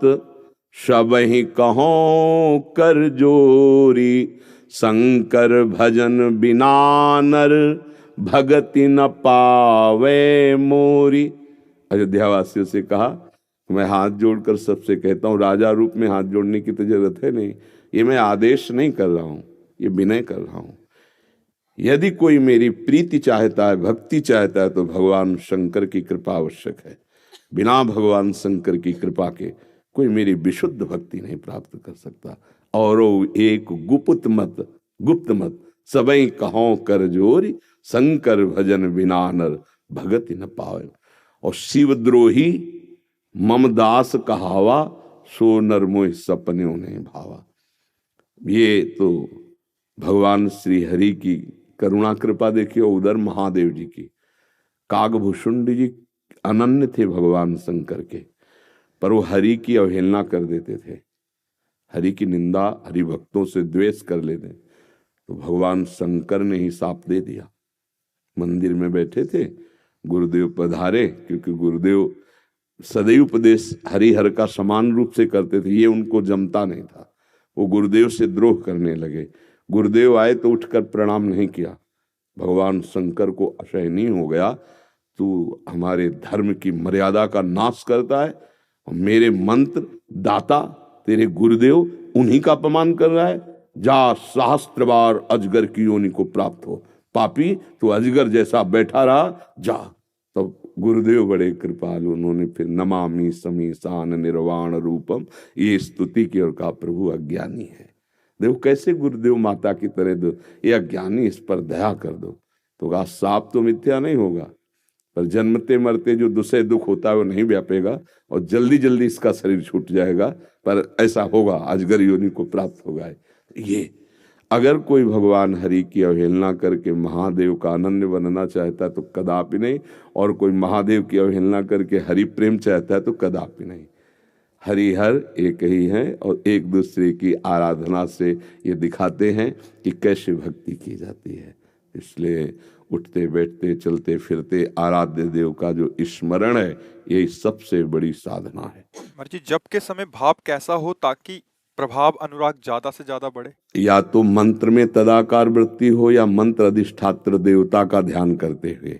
सबहि कहो कर जोरी, शंकर भजन बिना नर भगति न पावे मोरी। अयोध्या वासियों से कहा, मैं हाथ जोड़कर सबसे कहता हूँ, राजा रूप में हाथ जोड़ने की तो जरूरत है नहीं, ये मैं आदेश नहीं कर रहा हूँ, ये विनय कर रहा हूँ। यदि कोई मेरी प्रीति चाहता है, भक्ति चाहता है, तो भगवान शंकर की कृपा आवश्यक है। बिना भगवान शंकर की कृपा के कोई मेरी विशुद्ध भक्ति नहीं प्राप्त कर सकता। और एक गुप्त मत सबई कहो कर जोरी, शंकर भजन बिना नर भगति न पावे। और शिवद्रोही मम दास कहावा, सो नर मोह सपने नहीं भावा। ये तो भगवान श्री हरि की करुणा कृपा देखिए। उधर महादेव जी की, कागभूषुंड जी अनन्य थे भगवान शंकर के, पर वो हरि की अवहेलना कर देते थे, हरि की निंदा, हरि भक्तों से द्वेष कर लेते। तो भगवान शंकर ने ही साप दे दिया। मंदिर में बैठे थे, गुरुदेव पधारे, क्योंकि गुरुदेव सदैव उपदेश हरिहर का समान रूप से करते थे, ये उनको जमता नहीं था। वो गुरुदेव से द्रोह करने लगे। गुरुदेव आए तो उठकर प्रणाम नहीं किया। भगवान शंकर को असहनीय हो गया, तू हमारे धर्म की मर्यादा का नाश करता है और मेरे मंत्र दाता तेरे गुरुदेव उन्हीं का अपमान कर रहा है। जा, सहस्त्र बार अजगर की योनि को प्राप्त हो, पापी तू अजगर जैसा बैठा रहा, जा। तब गुरुदेव बड़े कृपालु, उन्होंने फिर नमामि समीसान निर्वाण रूपम ये स्तुति की और कहा, प्रभु अज्ञानी है। देखो कैसे गुरुदेव माता की तरह दो, ये अज्ञानी, इस पर दया कर दो। तो कहा, साप तो मिथ्या नहीं होगा, पर जन्मते मरते जो दुसह दुख होता है वो नहीं व्यापेगा और जल्दी जल्दी इसका शरीर छूट जाएगा, पर ऐसा होगा, अजगर योनि को प्राप्त होगा। ये अगर कोई भगवान हरि की अवहेलना करके महादेव का अनन्य बनना चाहता है तो कदापि नहीं, और कोई महादेव की अवहेलना करके हरि प्रेम चाहता है तो कदापि नहीं। हरिहर एक ही है और एक दूसरे की आराधना से ये दिखाते हैं कि कैसे भक्ति की जाती है। इसलिए उठते बैठते चलते फिरते आराध्य देव का जो स्मरण है, यही सबसे बड़ी साधना है। महाराज जी, जप के समय भाव कैसा हो ताकि प्रभाव अनुराग ज्यादा से ज्यादा बढ़े? या तो मंत्र में तदाकार वृत्ति हो या मंत्र अधिष्ठात्र देवता का ध्यान करते हुए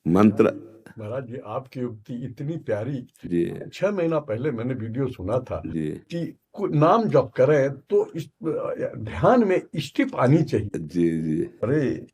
मंत्र। महाराज जी, आपकी युक्ति इतनी प्यारी जी 6 महीना पहले मैंने वीडियो सुना था जी कि नाम जप करें तो इस ध्यान में स्टिप आनी चाहिए। जी जी। अरे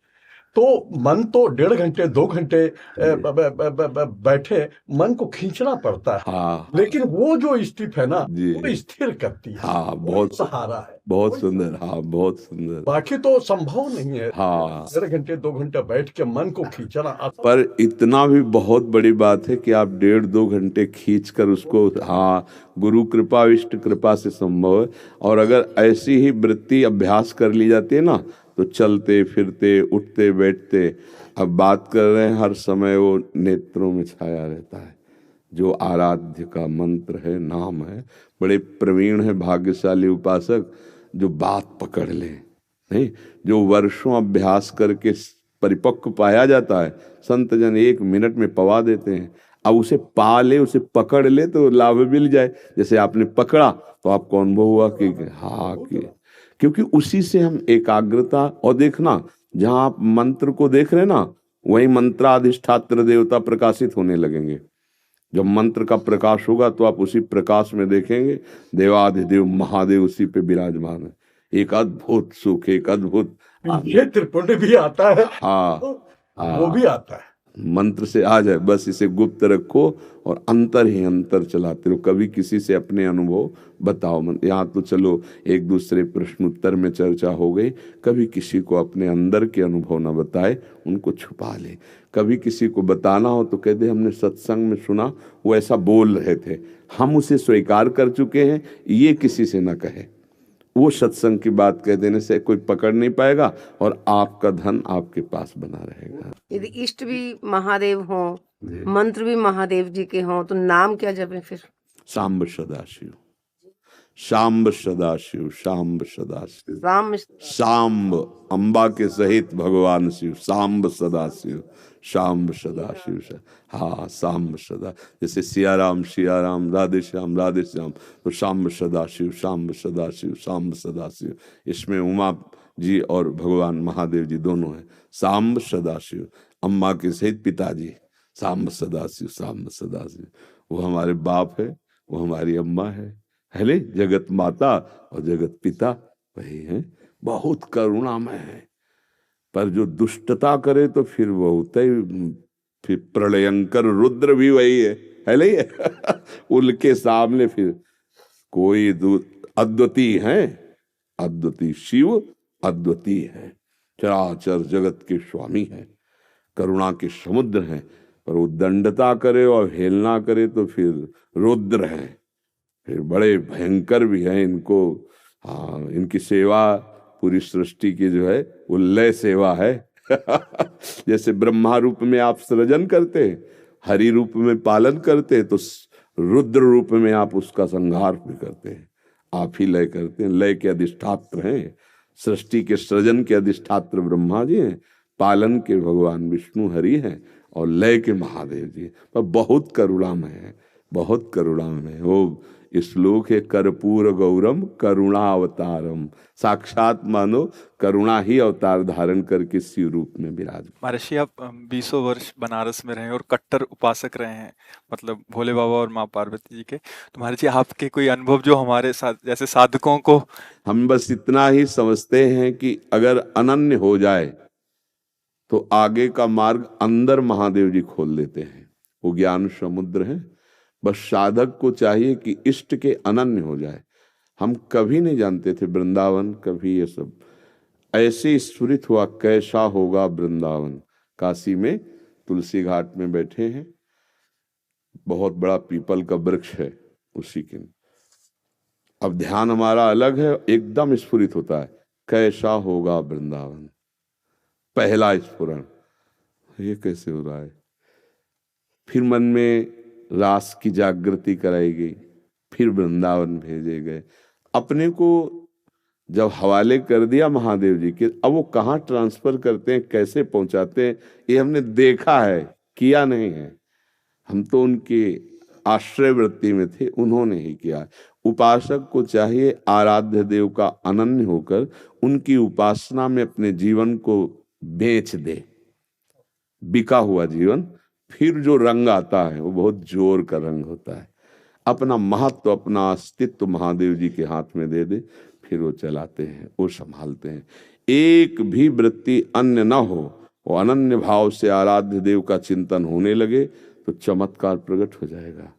तो मन तो 1.5 घंटे 2 घंटे बैठे मन को खींचना पड़ता है, हाँ लेकिन वो जो स्टिप है ना जी। वो स्थिर करती है। हाँ, बहुत सहारा है, बहुत सुंदर। हाँ, बहुत सुंदर। बाकी तो संभव नहीं है। हाँ, 1.5 घंटे 2 घंटे बैठ के मन को खींचना। पर इतना भी बहुत बड़ी बात है कि आप 1.5-2 घंटे खींच कर उसको, हाँ, गुरु कृपा इष्ट कृपा से संभव है। और अगर ऐसी ही वृत्ति अभ्यास कर ली जाती है ना, तो चलते फिरते उठते बैठते, अब बात कर रहे हैं, हर समय वो नेत्रों में छाया रहता है। जो आराध्य का मंत्र है, नाम है, बड़े प्रवीण है भाग्यशाली उपासक जो बात पकड़ ले, नहीं, जो वर्षों अभ्यास करके परिपक्व पाया जाता है। संत जन 1 मिनट में पवा देते हैं। अब उसे पा ले, उसे पकड़ ले तो लाभ मिल जाए। जैसे आपने पकड़ा तो आपको अनुभव हुआ कि हाँ, क्योंकि उसी से हम एकाग्रता, और देखना जहां आप मंत्र को देख रहे हैं ना, वही मंत्राधिष्ठात्र देवता प्रकाशित होने लगेंगे। जब मंत्र का प्रकाश होगा तो आप उसी प्रकाश में देखेंगे देवाधिदेव महादेव उसी पे विराजमान है। एक अद्भुत सुख, एक अद्भुत ये त्रिपुंड भी आता है। हाँ, वो भी आता है। मंत्र से आ जाए, बस इसे गुप्त रखो और अंतर ही अंतर चलाते रहो। कभी किसी से अपने अनुभव बताओ मत। यहाँ तो चलो एक दूसरे प्रश्न उत्तर में चर्चा हो गई, कभी किसी को अपने अंदर के अनुभव न बताए, उनको छुपा ले। कभी किसी को बताना हो तो कह दे हमने सत्संग में सुना, वो ऐसा बोल रहे थे, हम उसे स्वीकार कर चुके हैं, ये किसी से न कहे। वो सत्संग की बात कह देने से कोई पकड़ नहीं पाएगा और आपका धन आपके पास बना रहेगा। यदि इष्ट भी महादेव हों, मंत्र भी महादेव जी के हों, तो नाम क्या जपें फिर? शाम्ब सदाशिव, शाम्ब सदाशिव, शाम्ब सदाशिव, राम शाम्ब अंबा के सहित भगवान शिव, शाम्ब सदाशिव, शाम्ब सदाशिव। हाँ, शाम्ब सदा, जैसे सिया राम, राधे श्याम, तो शाम्ब सदाशिव, शाम्ब सदाशिव, शाम्ब सदाशिव। इसमें उमा जी और भगवान महादेव जी दोनों हैं। शाम्ब सदाशिव, अम्मा के सहित पिताजी, शाम्ब सदाशिव, शाम्ब सदाशिव। वो हमारे बाप है, वो हमारी अम्मा है ले, जगत माता और जगत पिता वही है। बहुत करुणामय है, पर जो दुष्टता करे तो फिर बहुत ही, फिर प्रलयंकर रुद्र भी वही है ले। उनके सामने फिर कोई अद्वितीय है, अद्वितीय शिव अद्वितीय है, चराचर जगत के स्वामी है, करुणा के समुद्र हैं। पर वो दंडता करे और हेलना करे तो फिर रुद्र है, फिर बड़े भयंकर भी हैं। इनको हाँ, इनकी सेवा पूरी सृष्टि की जो है वो लय सेवा है। जैसे ब्रह्मा रूप में आप सृजन करते, हरि रूप में पालन करते, तो रुद्र रूप में आप उसका संहार भी करते हैं। आप ही लय करते हैं, लय के अधिष्ठात्र हैं। सृष्टि के सृजन के अधिष्ठात्र ब्रह्मा जी हैं, पालन के भगवान विष्णु हरि हैं और लय के महादेव जी। पर बहुत करुणामय है, बहुत करुणामय है। वो श्लोक है, कर्पूर गौरम करुणा अवतारम, साक्षात मानो करुणा ही अवतार धारण करके शिव रूप में विराज। महर्षि आप 20 वर्ष बनारस में रहे और कट्टर उपासक रहे हैं, मतलब भोले बाबा और माँ पार्वती जी के। तो महर्षि आपके कोई अनुभव जो हमारे साथ जैसे साधकों को, हम बस इतना ही समझते हैं कि अगर अनन्य हो जाए तो आगे का मार्ग अंदर महादेव जी खोल देते हैं। वो ज्ञान समुद्र है, बस साधक को चाहिए कि इष्ट के अनन्य हो जाए। हम कभी नहीं जानते थे वृंदावन, कभी ये सब ऐसे स्फुरित हुआ कैसा होगा वृंदावन। काशी में तुलसी घाट में बैठे हैं, बहुत बड़ा पीपल का वृक्ष है उसी के, अब ध्यान हमारा अलग है, एकदम स्फुरित होता है कैसा होगा वृंदावन। पहला स्फुरण, ये कैसे हो रहा है। फिर मन में रास की जागृति कराई गई, फिर वृंदावन भेजे गए। अपने को जब हवाले कर दिया महादेव जी के, अब वो कहाँ ट्रांसफर करते हैं, कैसे पहुंचाते हैं, ये हमने देखा है, किया नहीं है। हम तो उनके आश्रय वृत्ति में थे, उन्होंने ही किया। उपासक को चाहिए आराध्य देव का अनन्य होकर उनकी उपासना में अपने जीवन को बेच दे। बिका हुआ जीवन, फिर जो रंग आता है वो बहुत जोर का रंग होता है। अपना महत्व, अपना अस्तित्व महादेव जी के हाथ में दे दे, फिर वो चलाते हैं, वो संभालते हैं। एक भी वृत्ति अन्य न हो, वो अनन्य भाव से आराध्य देव का चिंतन होने लगे तो चमत्कार प्रकट हो जाएगा,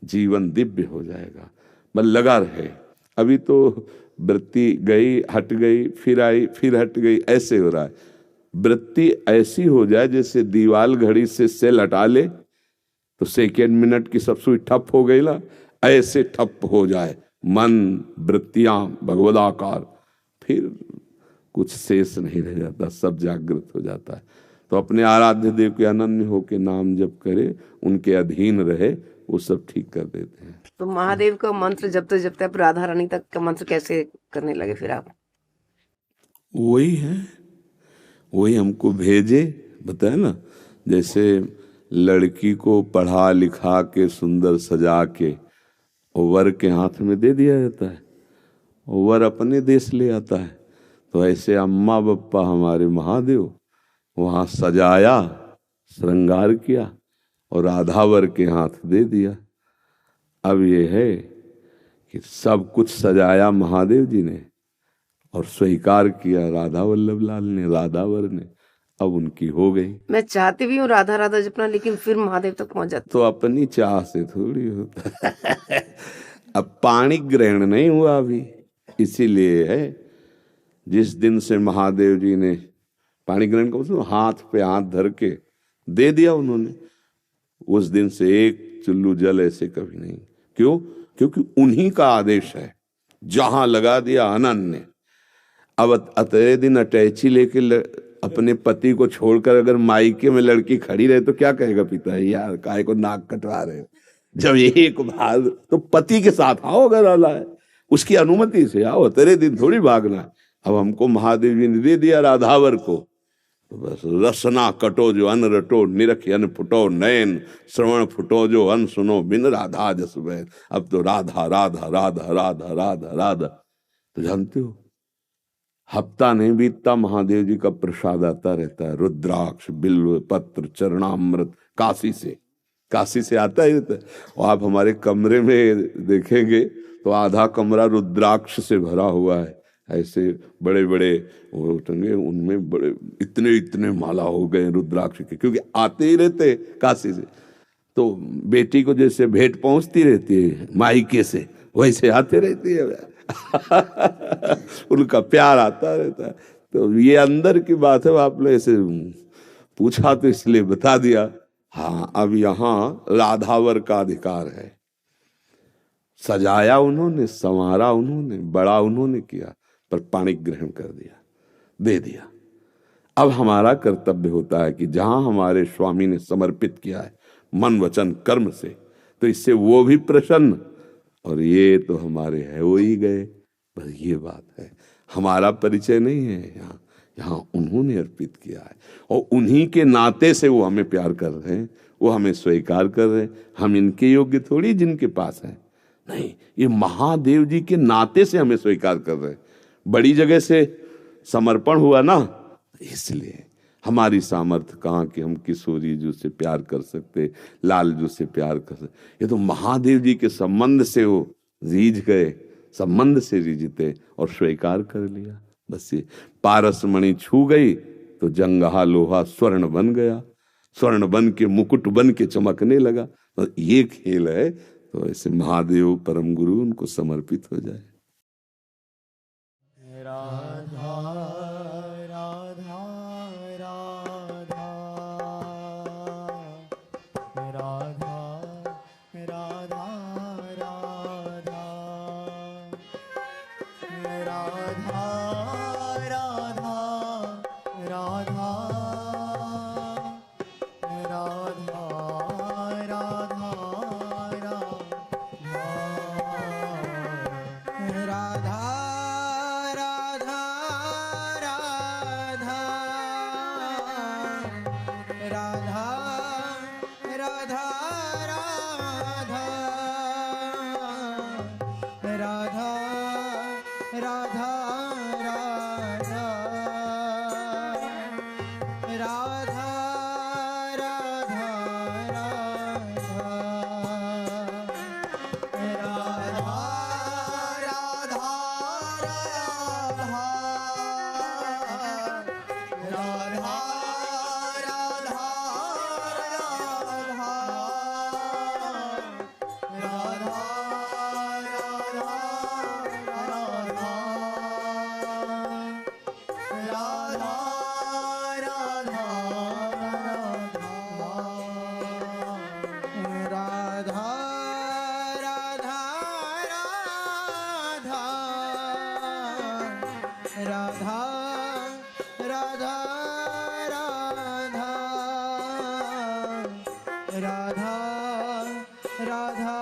जीवन दिव्य हो जाएगा। बस लगा रहे। अभी तो वृत्ति गई, हट गई, फिर आई, फिर हट गई, ऐसे हो रहा है। वृत्ति ऐसी हो जाए जैसे दीवाल घड़ी से सेल हटा ले तो सेकेंड मिनट की सब सुई ठप हो गई ला, ऐसे ठप हो जाए मन, वृत्तियां भगवदाकार, फिर कुछ शेष नहीं रह जाता, सब जागृत हो जाता है। तो अपने आराध्य देव के अनन्य होके नाम जप करे, उनके अधीन रहे, वो सब ठीक कर देते हैं। तो महादेव का मंत्र जपते जपते आप राधा रानी तक का मंत्र कैसे करने लगे फिर आप? वही है, वही हमको भेजे, बताए ना। जैसे लड़की को पढ़ा लिखा के सुंदर सजा के वर के हाथ में दे दिया जाता है, वर अपने देश ले आता है। तो ऐसे अम्मा बप्पा हमारे महादेव वहाँ सजाया, श्रृंगार किया और राधावर के हाथ दे दिया। अब ये है कि सब कुछ सजाया महादेव जी ने और स्वीकार किया राधा वल्लभ लाल ने, राधावर ने। अब उनकी हो गई। मैं चाहती भी हूँ राधा राधा जपना, लेकिन फिर महादेव तक पहुंच जाती तो अपनी चाह से थोड़ी होता है। अब पाणी ग्रहण नहीं हुआ अभी, इसीलिए है जिस दिन से महादेव जी ने पाणी ग्रहण को हाथ पे हाथ धर के दे दिया उन्होंने, उस दिन से एक चुल्लू जल ऐसे कभी नहीं। क्यों? क्योंकि उन्हीं का आदेश है, जहां लगा दिया अनन्य। अब अतरे दिन अटैची लेके अपने पति को छोड़कर अगर मायके में लड़की खड़ी रहे तो क्या कहेगा पिता, यार काहे को नाक कटवा रहे हो? जब एक भाग तो पति के साथ आओ, अगर आला है उसकी अनुमति से आओ, तेरे दिन थोड़ी भागना है। अब हमको महादेव जी ने दे दिया राधावर को, तो बस रसना कटो जो अन रटो, निरख अन फुटो नयन, श्रवण फुटो जो अन सुनो, बिन राधा जस बैन। अब तो राधा राधा राधा राधा राधा राधा। तो जानते हो हफ्ता नहीं बीतता महादेव जी का प्रसाद आता रहता है, रुद्राक्ष बिल्व पत्र चरणामृत काशी से आता ही रहता है। और आप हमारे कमरे में देखेंगे तो आधा कमरा रुद्राक्ष से भरा हुआ है, ऐसे बड़े बड़े वो टंगे, उनमें बड़े इतने इतने माला हो गए रुद्राक्ष के, क्योंकि आते ही रहते काशी से। तो बेटी को जैसे भेंट पहुंचती रहती है मायके से, वैसे आते रहती है। उनका प्यार आता रहता है। तो ये अंदर की बात है, आपने ऐसे पूछा तो इसलिए बता दिया। हाँ, अब यहाँ राधावर का अधिकार है। सजाया उन्होंने, संवारा उन्होंने, बड़ा उन्होंने किया, पर पाणी ग्रहण कर दिया, दे दिया। अब हमारा कर्तव्य होता है कि जहां हमारे स्वामी ने समर्पित किया है मन वचन कर्म से, तो इससे वो भी प्रसन्न, और ये तो हमारे है वो ही गए। बस ये बात है, हमारा परिचय नहीं है यहाँ, यहाँ उन्होंने अर्पित किया है, और उन्हीं के नाते से वो हमें प्यार कर रहे हैं, वो हमें स्वीकार कर रहे हैं। हम इनके योग्य थोड़ी जिनके पास है, नहीं, ये महादेव जी के नाते से हमें स्वीकार कर रहे हैं। बड़ी जगह से समर्पण हुआ ना, इसलिए हमारी सामर्थ्य कहाँ कि हम किशोरी जी से प्यार कर सकते, लाल जी से प्यार कर सकते। ये तो महादेव जी के संबंध से वो रीझ गए, संबंध से रीझते और स्वीकार कर लिया। बस ये पारस मणि छू गई तो जंगहा लोहा स्वर्ण बन गया, स्वर्ण बन के मुकुट बन के चमकने लगा। तो ये खेल है। तो ऐसे महादेव परम गुरु उनको समर्पित हो जाए। राधा राधा राधा राधा राधा राधा राधा राधा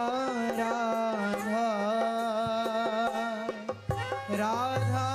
राधा राधा